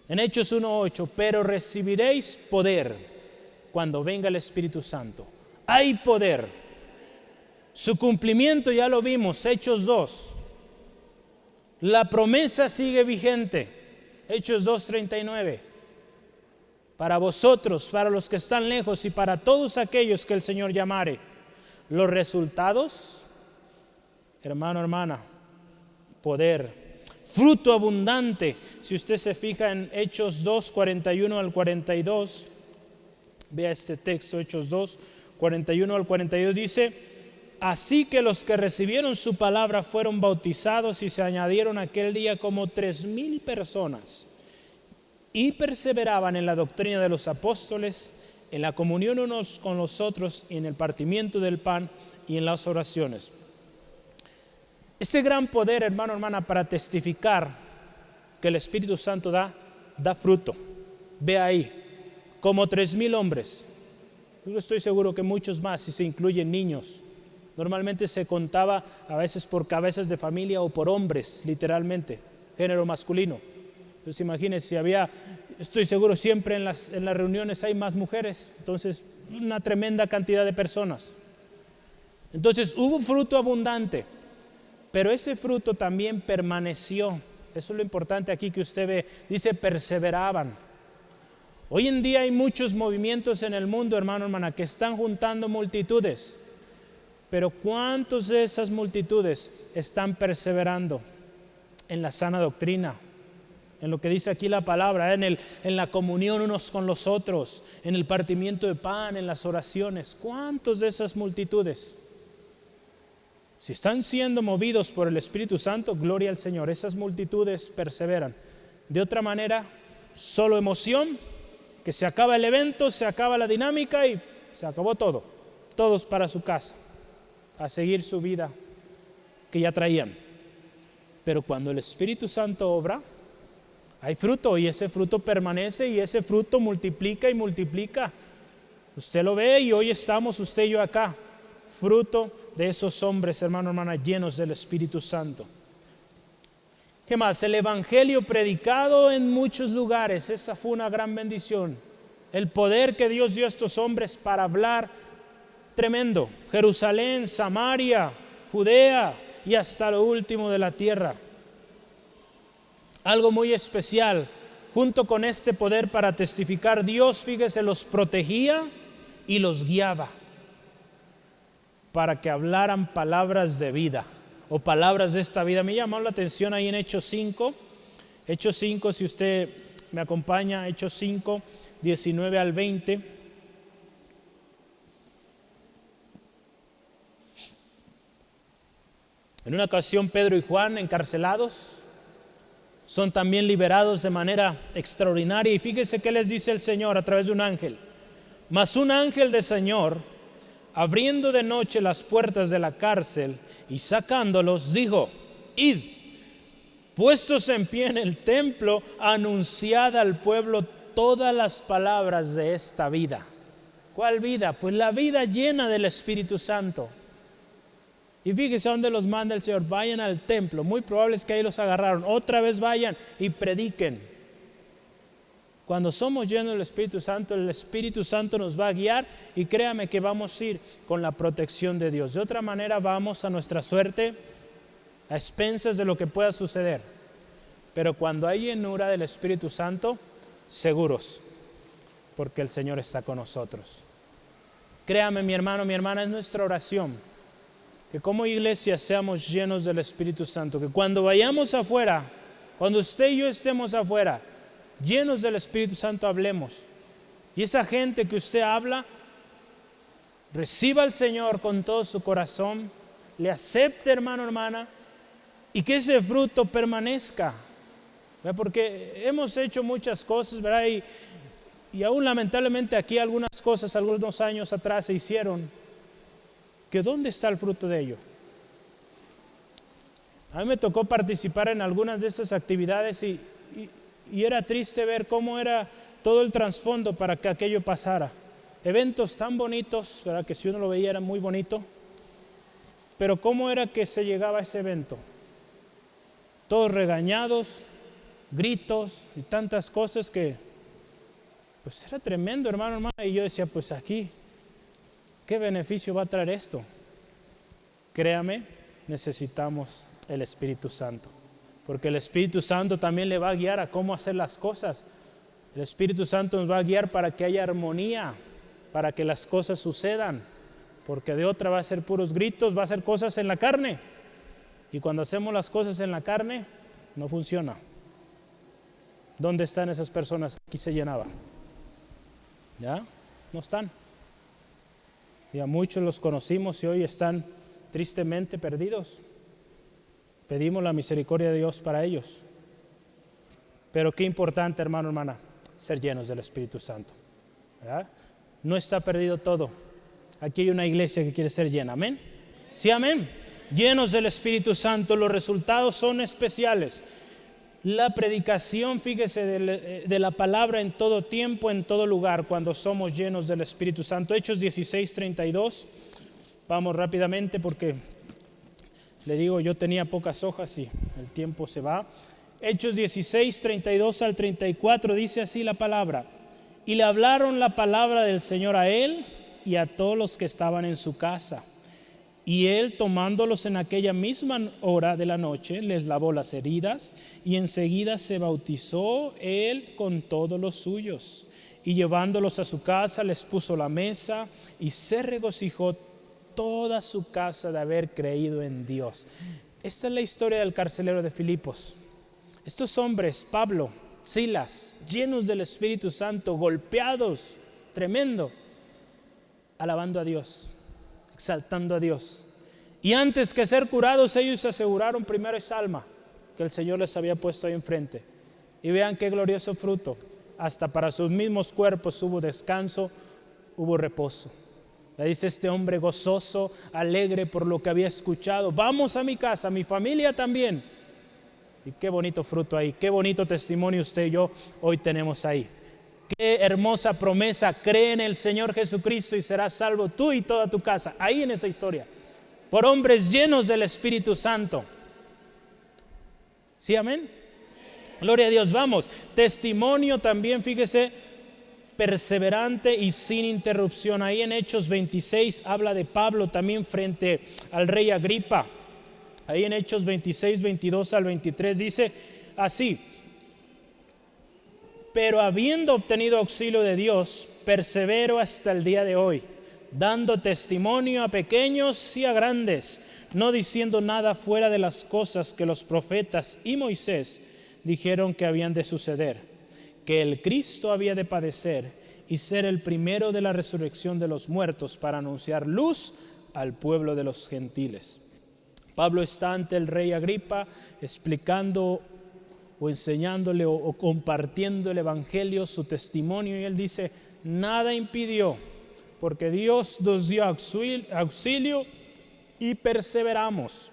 en Hechos 1:8, pero recibiréis poder cuando venga el Espíritu Santo. Hay poder. Su cumplimiento ya lo vimos, Hechos 2. La promesa sigue vigente, Hechos 2:39. Para vosotros, para los que están lejos y para todos aquellos que el Señor llamare. Los resultados, hermana, poder, fruto abundante. Si usted se fija en Hechos 2:41 al 42, vea este texto, Hechos 2:41 al 42, dice, así que los que recibieron su palabra fueron bautizados y se añadieron aquel día como 3,000 personas. y perseveraban en la doctrina de los apóstoles, en la comunión unos con los otros, y en el partimiento del pan y en las oraciones. Ese gran poder, hermano, hermana, para testificar que el Espíritu Santo da fruto. Ve ahí, como 3,000 hombres. Yo estoy seguro que muchos más, si se incluyen niños. Normalmente se contaba a veces por cabezas de familia o por hombres, literalmente, género masculino. Entonces imagínense, si había, estoy seguro siempre en las reuniones hay más mujeres, entonces una tremenda cantidad de personas. Entonces hubo fruto abundante, pero ese fruto también permaneció. Eso es lo importante aquí que usted ve, dice perseveraban. Hoy en día hay muchos movimientos en el mundo, hermano, hermana, que están juntando multitudes, pero ¿cuántos de esas multitudes están perseverando en la sana doctrina? En lo que dice aquí la palabra, en la comunión unos con los otros, en el partimiento de pan, en las oraciones. ¿Cuántos de esas multitudes? Si están siendo movidos por el Espíritu Santo, gloria al Señor, esas multitudes perseveran. De otra manera, solo emoción, que se acaba el evento, se acaba la dinámica y se acabó todo. Todos para su casa, a seguir su vida que ya traían. Pero cuando el Espíritu Santo obra, hay fruto y ese fruto permanece y ese fruto multiplica y multiplica. Usted lo ve y hoy estamos usted y yo acá, fruto de esos hombres, hermano, hermana, llenos del Espíritu Santo. ¿Qué más? El Evangelio predicado en muchos lugares, esa fue una gran bendición. El poder que Dios dio a estos hombres para hablar, tremendo. Jerusalén, Samaria, Judea y hasta lo último de la tierra. Algo muy especial, junto con este poder para testificar, Dios, fíjese, los protegía y los guiaba para que hablaran palabras de vida o palabras de esta vida. Me llamó la atención ahí en Hechos 5, si usted me acompaña, Hechos 5, 19 al 20. En una ocasión Pedro y Juan, encarcelados, son también liberados de manera extraordinaria. Y fíjese qué les dice el Señor a través de un ángel. Mas un ángel del Señor, abriendo de noche las puertas de la cárcel y sacándolos, dijo: id, puestos en pie en el templo, anunciad al pueblo todas las palabras de esta vida. ¿Cuál vida? Pues la vida llena del Espíritu Santo. Y fíjese dónde los manda el Señor. Vayan al templo. Muy probable es que ahí los agarraron. Otra vez vayan y prediquen. Cuando somos llenos del Espíritu Santo, el Espíritu Santo nos va a guiar y créame que vamos a ir con la protección de Dios. De otra manera vamos a nuestra suerte, a expensas de lo que pueda suceder. Pero cuando hay llenura del Espíritu Santo, seguros, porque el Señor está con nosotros. Créame, mi hermano, mi hermana, es nuestra oración que como iglesia seamos llenos del Espíritu Santo, que cuando vayamos afuera, cuando usted y yo estemos afuera, llenos del Espíritu Santo, hablemos. Y esa gente que usted habla, reciba al Señor con todo su corazón, le acepte, hermano, hermana, y que ese fruto permanezca. ¿Verdad? Porque hemos hecho muchas cosas, ¿verdad? Y aún lamentablemente aquí algunas cosas, algunos años atrás se hicieron, que ¿dónde está el fruto de ello? A mí me tocó participar en algunas de estas actividades y era triste ver cómo era todo el trasfondo para que aquello pasara. Eventos tan bonitos, ¿verdad? Que si uno lo veía era muy bonito, pero cómo era que se llegaba a ese evento. Todos regañados, gritos y tantas cosas que pues era tremendo, hermano, hermana. Y yo decía, pues aquí, ¿qué beneficio va a traer esto? Créame, necesitamos el Espíritu Santo, porque el Espíritu Santo también le va a guiar a cómo hacer las cosas. El Espíritu Santo nos va a guiar para que haya armonía, para que las cosas sucedan, porque de otra va a ser puros gritos, va a ser cosas en la carne, y cuando hacemos las cosas en la carne, no funciona. ¿Dónde están esas personas que aquí se llenaban? ¿Ya? No están. Y a muchos los conocimos y hoy están tristemente perdidos. Pedimos la misericordia de Dios para ellos. Pero qué importante, hermano, hermana, ser llenos del Espíritu Santo, ¿verdad? No está perdido todo. Aquí hay una iglesia que quiere ser llena, amén. Sí, amén. Llenos del Espíritu Santo, los resultados son especiales. La predicación, fíjese, de la palabra en todo tiempo, en todo lugar, cuando somos llenos del Espíritu Santo. Hechos 16:32. Vamos rápidamente porque le digo, yo tenía pocas hojas y el tiempo se va. Hechos 16:32 al 34 dice así la palabra. Y le hablaron la palabra del Señor a él y a todos los que estaban en su casa. Y él, tomándolos en aquella misma hora de la noche, les lavó las heridas y enseguida se bautizó él con todos los suyos. Y llevándolos a su casa, les puso la mesa y se regocijó toda su casa de haber creído en Dios. Esta es la historia del carcelero de Filipos. Estos hombres, Pablo, Silas, llenos del Espíritu Santo, golpeados, tremendo, alabando a Dios, exaltando a Dios. Y antes que ser curados, ellos se aseguraron primero esa alma que el Señor les había puesto ahí enfrente. Y vean qué glorioso fruto. Hasta para sus mismos cuerpos hubo descanso, hubo reposo. Le dice este hombre gozoso, alegre por lo que había escuchado. Vamos a mi casa, mi familia también. Y qué bonito fruto ahí, qué bonito testimonio usted y yo hoy tenemos ahí. Qué hermosa promesa, cree en el Señor Jesucristo y serás salvo tú y toda tu casa. Ahí en esa historia, por hombres llenos del Espíritu Santo. ¿Sí, amén? Gloria a Dios, vamos. Testimonio también, fíjese, perseverante y sin interrupción. Ahí en Hechos 26 habla de Pablo también frente al rey Agripa. Ahí en Hechos 26, 22 al 23 dice así: pero habiendo obtenido auxilio de Dios, persevero hasta el día de hoy, dando testimonio a pequeños y a grandes, no diciendo nada fuera de las cosas que los profetas y Moisés dijeron que habían de suceder, que el Cristo había de padecer y ser el primero de la resurrección de los muertos para anunciar luz al pueblo de los gentiles. Pablo está ante el rey Agripa explicando o enseñándole o compartiendo el evangelio, su testimonio, y él dice: nada impidió, porque Dios nos dio auxilio y perseveramos,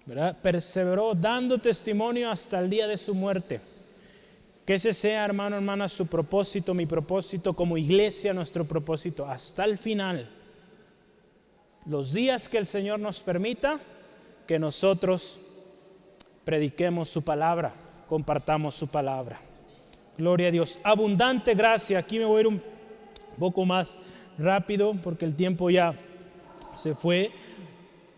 ¿verdad? Perseveró dando testimonio hasta el día de su muerte. Que ese sea, hermano, hermana, su propósito, mi propósito como iglesia, nuestro propósito hasta el final. Los días que el Señor nos permita, que nosotros prediquemos su palabra, compartamos su palabra. Gloria a Dios. Abundante gracia. Aquí me voy a ir un poco más rápido porque el tiempo ya se fue.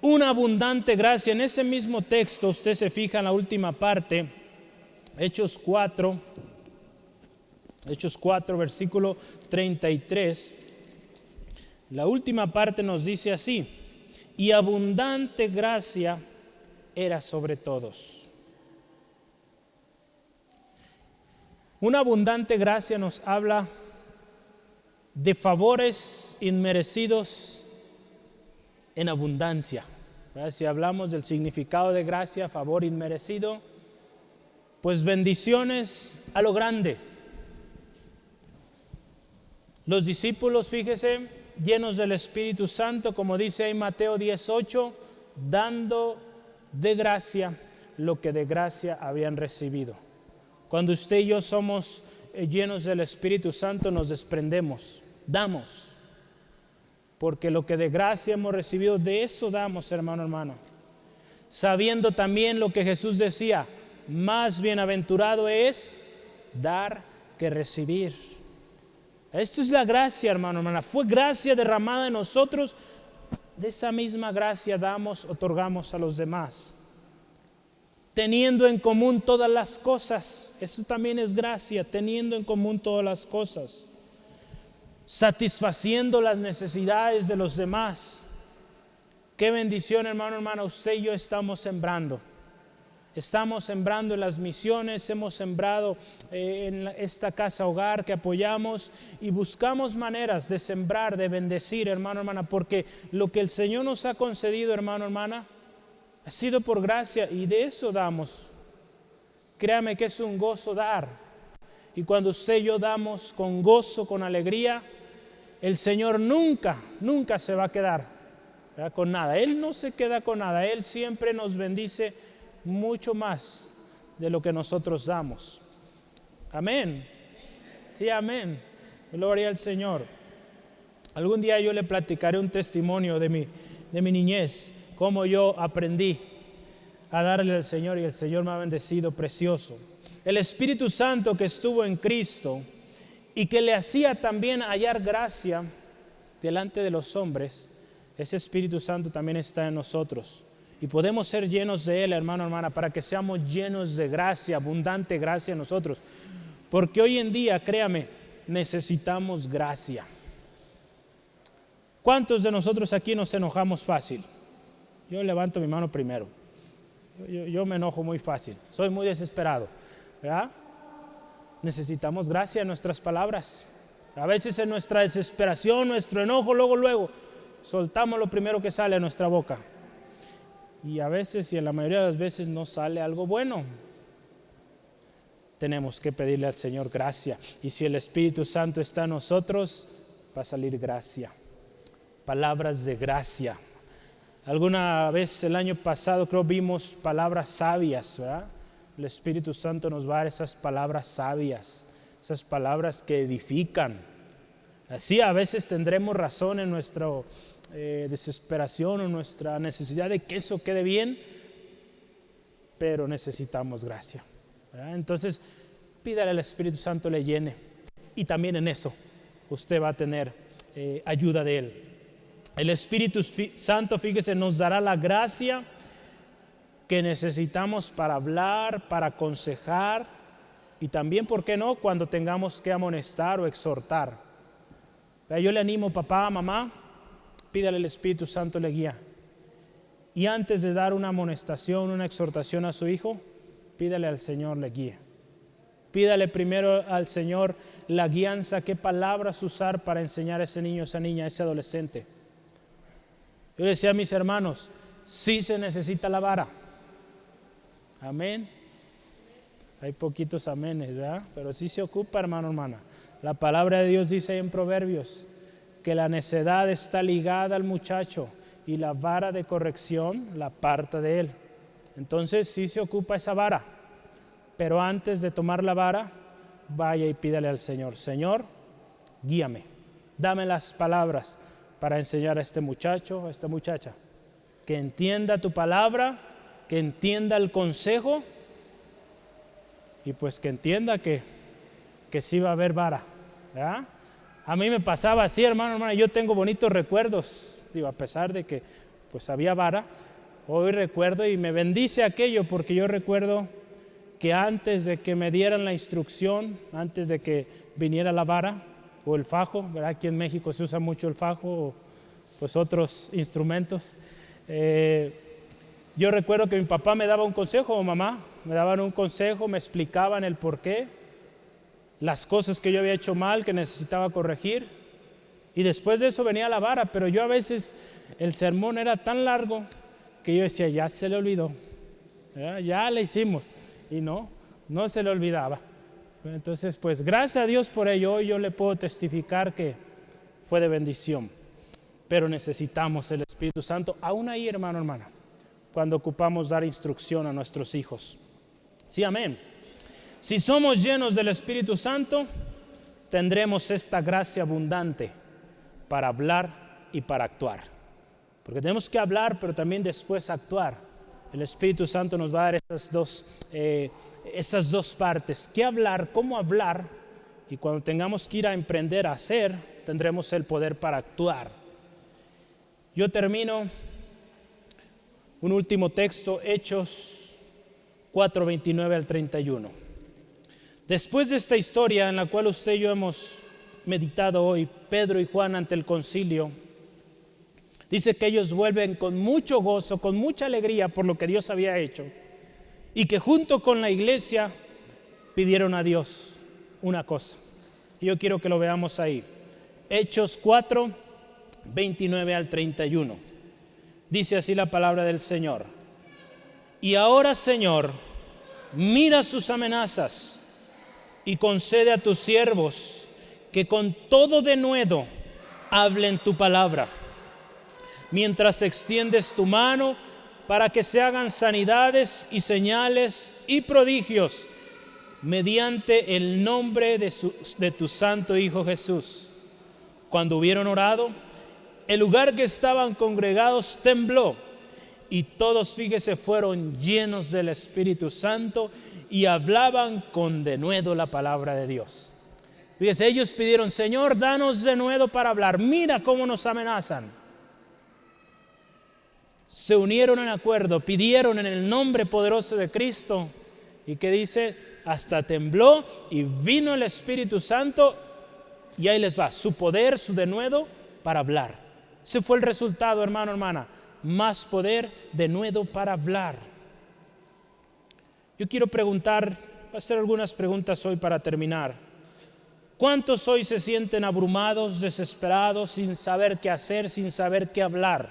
Una abundante gracia. En ese mismo texto, usted se fija en la última parte, Hechos 4, versículo 33. La última parte nos dice así: y abundante gracia era sobre todos. Una abundante gracia nos habla de favores inmerecidos en abundancia. ¿Verdad? Si hablamos del significado de gracia, favor inmerecido, pues bendiciones a lo grande. Los discípulos, fíjese, llenos del Espíritu Santo, como dice ahí Mateo 18, dando de gracia lo que de gracia habían recibido. Cuando usted y yo somos llenos del Espíritu Santo, nos desprendemos, damos, porque lo que de gracia hemos recibido, de eso damos, hermano, hermano. Sabiendo también lo que Jesús decía: más bienaventurado es dar que recibir. Esto es la gracia, hermano, hermana. Fue gracia derramada en nosotros. De esa misma gracia damos, otorgamos a los demás. Teniendo en común todas las cosas. Eso también es gracia, teniendo en común todas las cosas. Satisfaciendo las necesidades de los demás. Qué bendición, hermano, hermana. Usted y yo estamos sembrando. Estamos sembrando en las misiones, hemos sembrado en esta casa hogar que apoyamos y buscamos maneras de sembrar, de bendecir, hermano, hermana, porque lo que el Señor nos ha concedido, hermano, hermana, ha sido por gracia y de eso damos. Créame que es un gozo dar. Y cuando usted y yo damos con gozo, con alegría, el Señor nunca se va a quedar, ¿verdad?, con nada. Él no se queda con nada. Él siempre nos bendice mucho más de lo que nosotros damos. Amén. Sí, amén. Gloria al Señor. Algún día yo le platicaré un testimonio de mi niñez, cómo yo aprendí a darle al Señor y el Señor me ha bendecido precioso. El Espíritu Santo que estuvo en Cristo y que le hacía también hallar gracia delante de los hombres, ese Espíritu Santo también está en nosotros. Y podemos ser llenos de Él, hermano, hermana, para que seamos llenos de gracia, abundante gracia en nosotros. Porque hoy en día, créame, necesitamos gracia. ¿Cuántos de nosotros aquí nos enojamos fácil? Yo levanto mi mano primero. Yo me enojo muy fácil, soy muy desesperado, ¿verdad? Necesitamos gracia en nuestras palabras. A veces en nuestra desesperación, nuestro enojo, luego soltamos lo primero que sale a nuestra boca. Y a veces, y en la mayoría de las veces, no sale algo bueno. Tenemos que pedirle al Señor gracia. Y si el Espíritu Santo está en nosotros, va a salir gracia. Palabras de gracia. Alguna vez el año pasado creo vimos palabras sabias, ¿verdad? El Espíritu Santo nos va a dar esas palabras sabias, esas palabras que edifican. Así a veces tendremos razón en nuestra desesperación o nuestra necesidad de que eso quede bien, pero necesitamos gracia, ¿verdad? Entonces pídale al Espíritu Santo le llene y también en eso usted va a tener ayuda de Él. El Espíritu Santo, fíjese, nos dará la gracia que necesitamos para hablar, para aconsejar y también, ¿por qué no?, cuando tengamos que amonestar o exhortar. Yo le animo, papá, mamá, pídale al Espíritu Santo le guía. Y antes de dar una amonestación, una exhortación a su hijo, pídale al Señor le guíe. Pídale primero al Señor la guianza, qué palabras usar para enseñar a ese niño, esa niña, a ese adolescente. Yo le decía a mis hermanos, sí se necesita la vara. Amén. Hay poquitos amenes, ¿verdad? Pero sí se ocupa, hermano, hermana. La palabra de Dios dice en Proverbios que la necedad está ligada al muchacho y la vara de corrección la aparta de él. Entonces sí se ocupa esa vara. Pero antes de tomar la vara, vaya y pídale al Señor, Señor, guíame, dame las palabras para enseñar a este muchacho, a esta muchacha, que entienda tu palabra, que entienda el consejo y pues que entienda que sí va a haber vara, ¿verdad? A mí me pasaba así, hermano, yo tengo bonitos recuerdos, digo, a pesar de que pues había vara, hoy recuerdo y me bendice aquello porque yo recuerdo que antes de que me dieran la instrucción, antes de que viniera la vara o el fajo, ¿verdad? Aquí en México se usa mucho el fajo o pues otros instrumentos. Yo recuerdo que mi papá me daba un consejo o mamá me daban un consejo, me explicaban el porqué, las cosas que yo había hecho mal, que necesitaba corregir. Y después de eso venía la vara, pero yo a veces el sermón era tan largo que yo decía, ya se le olvidó, ¿verdad? Ya le hicimos. Y no se le olvidaba. Entonces, pues gracias a Dios por ello, hoy yo le puedo testificar que fue de bendición. Pero necesitamos el Espíritu Santo, aún ahí, hermano, hermana, cuando ocupamos dar instrucción a nuestros hijos. Sí, amén. Si somos llenos del Espíritu Santo, tendremos esta gracia abundante para hablar y para actuar. Porque tenemos que hablar, pero también después actuar. El Espíritu Santo nos va a dar esas dos partes. ¿Qué hablar? ¿Cómo hablar? Y cuando tengamos que ir a emprender, a hacer, tendremos el poder para actuar. Yo termino un último texto, Hechos 4, 29 al 31. Después de esta historia en la cual usted y yo hemos meditado hoy, Pedro y Juan ante el concilio, dice que ellos vuelven con mucho gozo, con mucha alegría por lo que Dios había hecho y que junto con la iglesia pidieron a Dios una cosa. Y yo quiero que lo veamos ahí. Hechos 4, 29 al 31. Dice así la palabra del Señor. Y ahora, Señor, mira sus amenazas y concede a tus siervos que con todo denuedo hablen tu palabra, mientras extiendes tu mano para que se hagan sanidades y señales y prodigios mediante el nombre de tu santo Hijo Jesús. Cuando hubieron orado, el lugar que estaban congregados tembló y todos, fíjese, fueron llenos del Espíritu Santo y hablaban con denuedo la palabra de Dios. Fíjese, ellos pidieron: Señor, danos denuedo para hablar. Mira cómo nos amenazan. Se unieron en acuerdo, pidieron en el nombre poderoso de Cristo. ¿Y qué dice? Hasta tembló y vino el Espíritu Santo, y ahí les va, su poder, su denuedo para hablar. Ese fue el resultado, hermano, hermana. Más poder, denuedo para hablar. Yo quiero preguntar, voy a hacer algunas preguntas hoy para terminar. ¿Cuántos hoy se sienten abrumados, desesperados, sin saber qué hacer, sin saber qué hablar?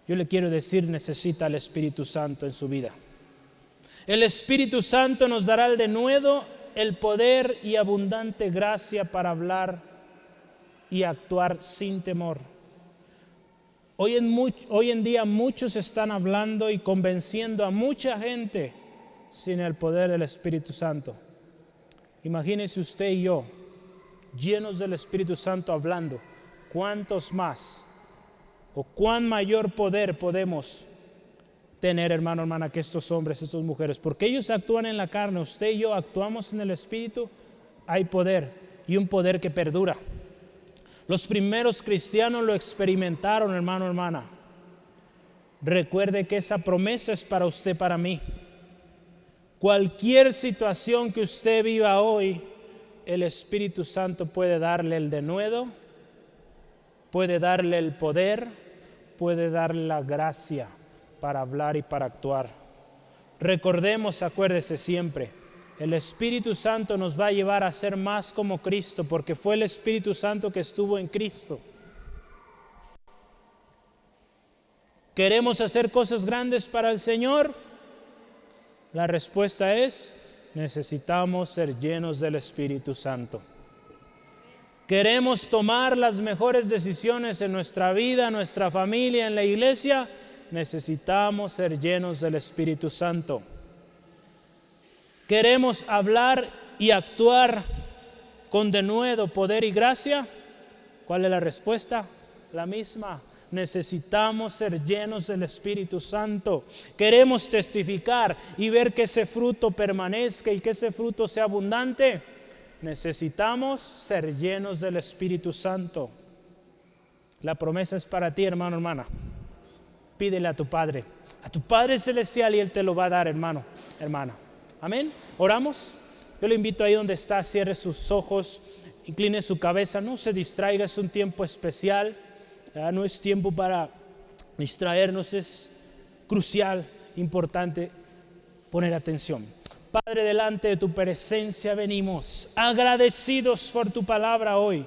Yo le quiero decir, necesita el Espíritu Santo en su vida. El Espíritu Santo nos dará el denuedo, el poder y abundante gracia para hablar y actuar sin temor. Hoy en día muchos están hablando y convenciendo a mucha gente sin el poder del Espíritu Santo. Imagínese usted y yo, llenos del Espíritu Santo hablando. ¿Cuántos más o cuán mayor poder podemos tener, hermano, hermana, que estos hombres, estas mujeres? Porque ellos actúan en la carne, usted y yo actuamos en el Espíritu. Hay poder, y un poder que perdura. Los primeros cristianos lo experimentaron, hermano, hermana. Recuerde que esa promesa es para usted, para mí. Cualquier situación que usted viva hoy, el Espíritu Santo puede darle el denuedo, puede darle el poder, puede darle la gracia para hablar y para actuar. Recordemos, acuérdese siempre, el Espíritu Santo nos va a llevar a ser más como Cristo, porque fue el Espíritu Santo que estuvo en Cristo. ¿Queremos hacer cosas grandes para el Señor? La respuesta es: necesitamos ser llenos del Espíritu Santo. ¿Queremos tomar las mejores decisiones en nuestra vida, en nuestra familia, en la iglesia? Necesitamos ser llenos del Espíritu Santo. ¿Queremos hablar y actuar con denuedo, poder y gracia? ¿Cuál es la respuesta? La misma. Necesitamos ser llenos del Espíritu Santo. ¿Queremos testificar y ver que ese fruto permanezca y que ese fruto sea abundante? Necesitamos ser llenos del Espíritu Santo. La promesa es para ti, hermano, hermana. Pídele a tu Padre Celestial, y Él te lo va a dar, hermano, hermana. Amén. Oramos. Yo le invito ahí donde está, cierre sus ojos, incline su cabeza, no se distraiga, es un tiempo especial. No es tiempo para distraernos, es crucial, importante poner atención. Padre, delante de tu presencia venimos agradecidos por tu palabra hoy.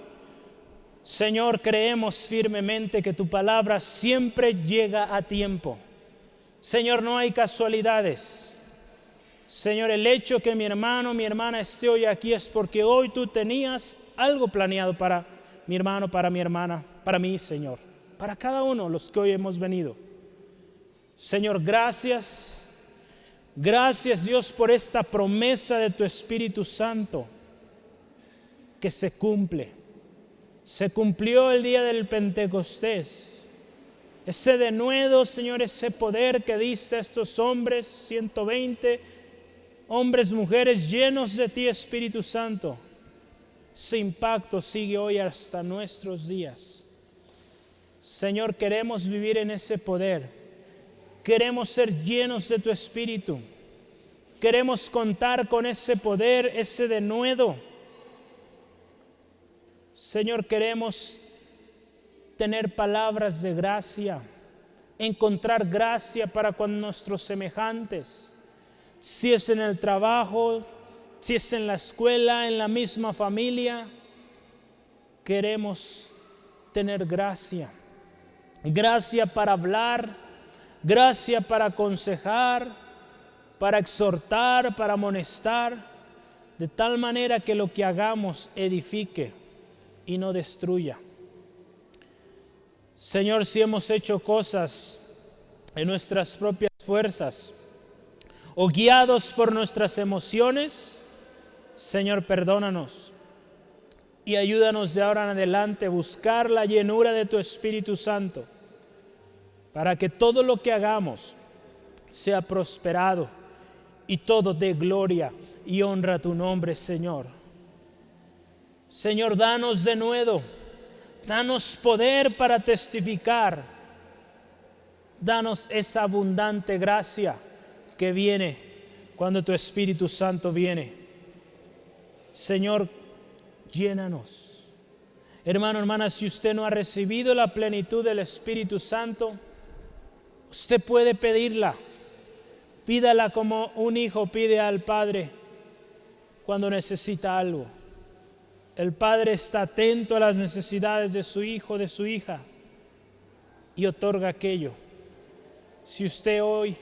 Señor, creemos firmemente que tu palabra siempre llega a tiempo. Señor, no hay casualidades. Señor, el hecho que mi hermano, mi hermana esté hoy aquí es porque hoy tú tenías algo planeado para mi hermano, para mi hermana, para mí, Señor, para cada uno de los que hoy hemos venido. Señor, gracias. Gracias, Dios, por esta promesa de tu Espíritu Santo que se cumple. Se cumplió el día del Pentecostés. Ese denuedo, Señor, ese poder que diste a estos hombres, 120 hombres, mujeres llenos de ti, Espíritu Santo. Ese impacto sigue hoy hasta nuestros días. Señor, queremos vivir en ese poder. Queremos ser llenos de tu Espíritu. Queremos contar con ese poder, ese denuedo. Señor, queremos tener palabras de gracia, encontrar gracia para con nuestros semejantes. Si es en el trabajo, si es en la escuela, en la misma familia, queremos tener gracia. Gracia para hablar, gracia para aconsejar, para exhortar, para amonestar, de tal manera que lo que hagamos edifique y no destruya. Señor, si hemos hecho cosas en nuestras propias fuerzas o guiados por nuestras emociones, Señor, perdónanos y ayúdanos de ahora en adelante a buscar la llenura de tu Espíritu Santo para que todo lo que hagamos sea prosperado y todo dé gloria y honra a tu nombre, Señor. Señor, danos de nuevo, danos poder para testificar, danos esa abundante gracia que viene cuando tu Espíritu Santo viene. Señor, llénanos. Hermano, hermana, si usted no ha recibido la plenitud del Espíritu Santo, usted puede pedirla. Pídala como un hijo pide al Padre cuando necesita algo. El Padre está atento a las necesidades de su hijo, de su hija, y otorga aquello. Si usted hoy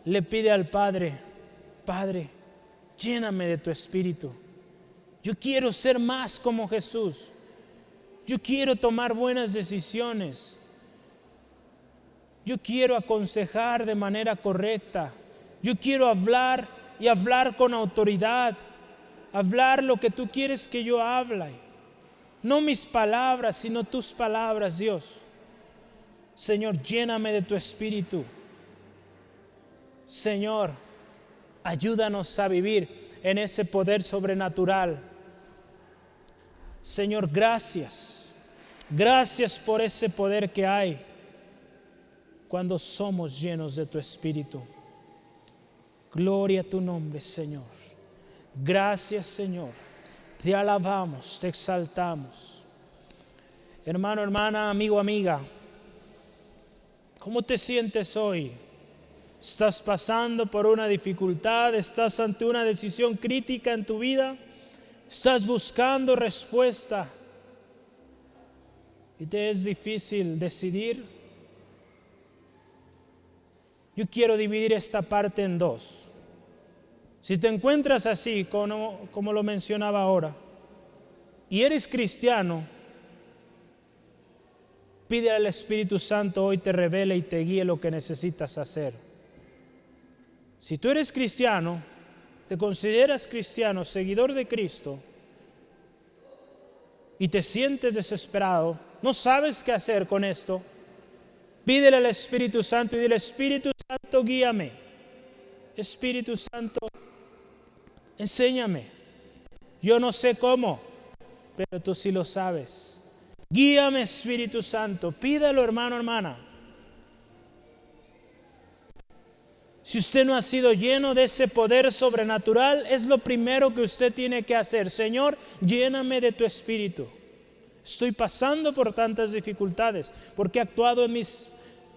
le pide al Padre, Padre, lléname de tu Espíritu. Yo quiero ser más como Jesús. Yo quiero tomar buenas decisiones. Yo quiero aconsejar de manera correcta. Yo quiero hablar y hablar con autoridad. Hablar lo que tú quieres que yo hable. No mis palabras, sino tus palabras, Dios. Señor, lléname de tu Espíritu. Señor, ayúdanos a vivir en ese poder sobrenatural. Señor, gracias. Gracias por ese poder que hay cuando somos llenos de tu Espíritu. Gloria a tu nombre, Señor. Gracias, Señor. Te alabamos, te exaltamos. Hermano, hermana, amigo, amiga, ¿cómo te sientes hoy? ¿Estás pasando por una dificultad? ¿Estás ante una decisión crítica en tu vida? ¿Estás buscando respuesta y te es difícil decidir? Yo quiero dividir esta parte en dos. Si te encuentras así, como lo mencionaba ahora, y eres cristiano, pide al Espíritu Santo hoy te revele y te guíe lo que necesitas hacer. Si tú eres cristiano, te consideras cristiano, seguidor de Cristo, y te sientes desesperado, no sabes qué hacer con esto, pídele al Espíritu Santo y dile: Espíritu Santo, guíame. Espíritu Santo, enséñame. Yo no sé cómo, pero tú sí lo sabes. Guíame, Espíritu Santo. Pídelo, hermano, hermana. Si usted no ha sido lleno de ese poder sobrenatural, es lo primero que usted tiene que hacer. Señor, lléname de tu Espíritu. Estoy pasando por tantas dificultades porque he actuado en mis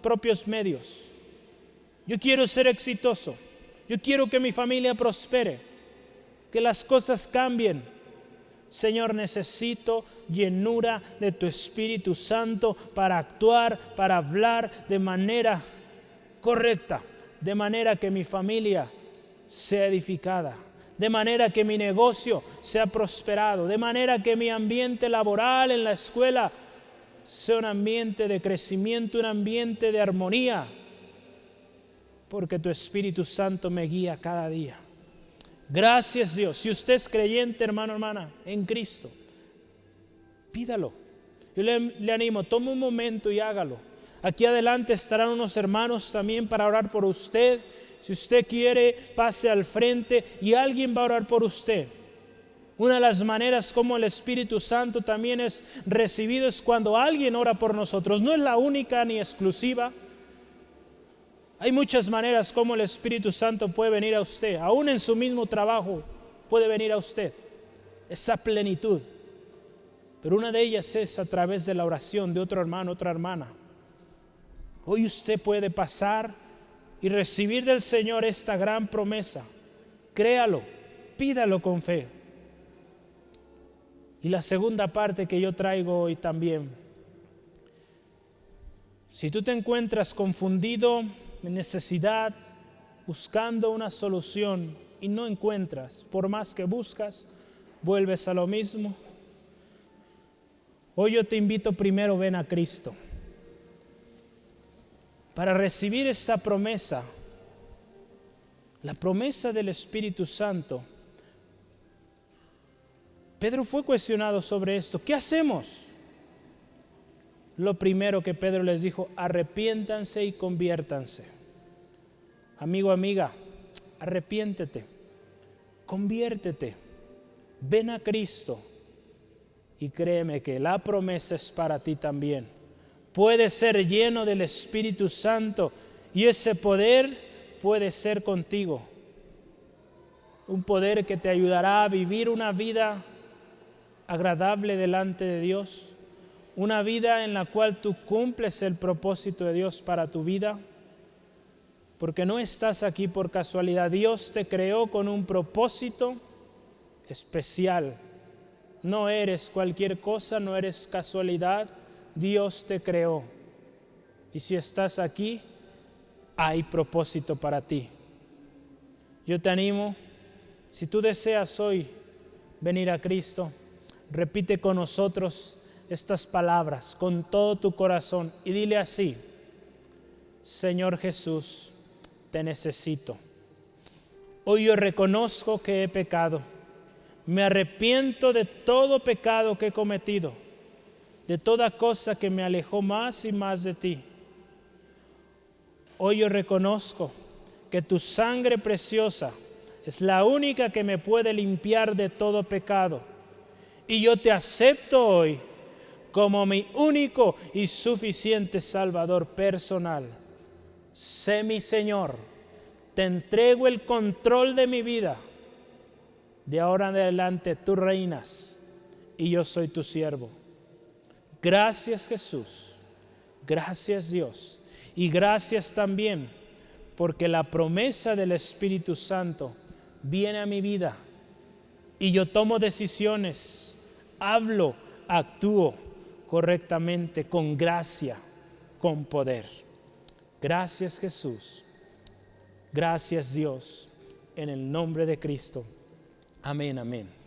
propios medios. Yo quiero ser exitoso. Yo quiero que mi familia prospere, que las cosas cambien. Señor, necesito llenura de tu Espíritu Santo para actuar, para hablar de manera correcta, de manera que mi familia sea edificada, de manera que mi negocio sea prosperado, de manera que mi ambiente laboral en la escuela sea un ambiente de crecimiento, un ambiente de armonía, porque tu Espíritu Santo me guía cada día. Gracias, Dios. Si usted es creyente, hermano, hermana, en Cristo, pídalo. Yo le animo, tome un momento y hágalo. Aquí adelante estarán unos hermanos también para orar por usted. Si usted quiere, pase al frente y alguien va a orar por usted. Una de las maneras como el Espíritu Santo también es recibido es cuando alguien ora por nosotros. No es la única ni exclusiva. Hay muchas maneras como el Espíritu Santo puede venir a usted. Aún en su mismo trabajo puede venir a usted. Esa plenitud. Pero una de ellas es a través de la oración de otro hermano, otra hermana. Hoy usted puede pasar y recibir del Señor esta gran promesa. Créalo, pídalo con fe. Y la segunda parte que yo traigo hoy también. Si tú te encuentras confundido, en necesidad, buscando una solución y no encuentras. Por más que buscas, vuelves a lo mismo. Hoy yo te invito primero, ven a Cristo. Para recibir esta promesa, la promesa del Espíritu Santo, Pedro fue cuestionado sobre esto. ¿Qué hacemos? Lo primero que Pedro les dijo: arrepiéntanse y conviértanse. Amigo, amiga, arrepiéntete, conviértete, ven a Cristo y créeme que la promesa es para ti también. Puedes ser lleno del Espíritu Santo y ese poder puede ser contigo. Un poder que te ayudará a vivir una vida agradable delante de Dios, una vida en la cual tú cumples el propósito de Dios para tu vida, porque no estás aquí por casualidad. Dios te creó con un propósito especial. No eres cualquier cosa, no eres casualidad. Dios te creó. Y si estás aquí, hay propósito para ti. Yo te animo, si tú deseas hoy venir a Cristo, repite con nosotros estas palabras con todo tu corazón y dile así: Señor Jesús, te necesito. Hoy yo reconozco que he pecado. Me arrepiento de todo pecado que he cometido, de toda cosa que me alejó más y más de ti. Hoy yo reconozco que tu sangre preciosa es la única que me puede limpiar de todo pecado. Y yo te acepto hoy como mi único y suficiente Salvador personal. Sé mi Señor, te entrego el control de mi vida. De ahora en adelante tú reinas y yo soy tu siervo. Gracias Jesús, gracias Dios y gracias también porque la promesa del Espíritu Santo viene a mi vida y yo tomo decisiones, hablo, actúo correctamente, con gracia, con poder. Gracias Jesús, gracias Dios, en el nombre de Cristo. Amén, amén.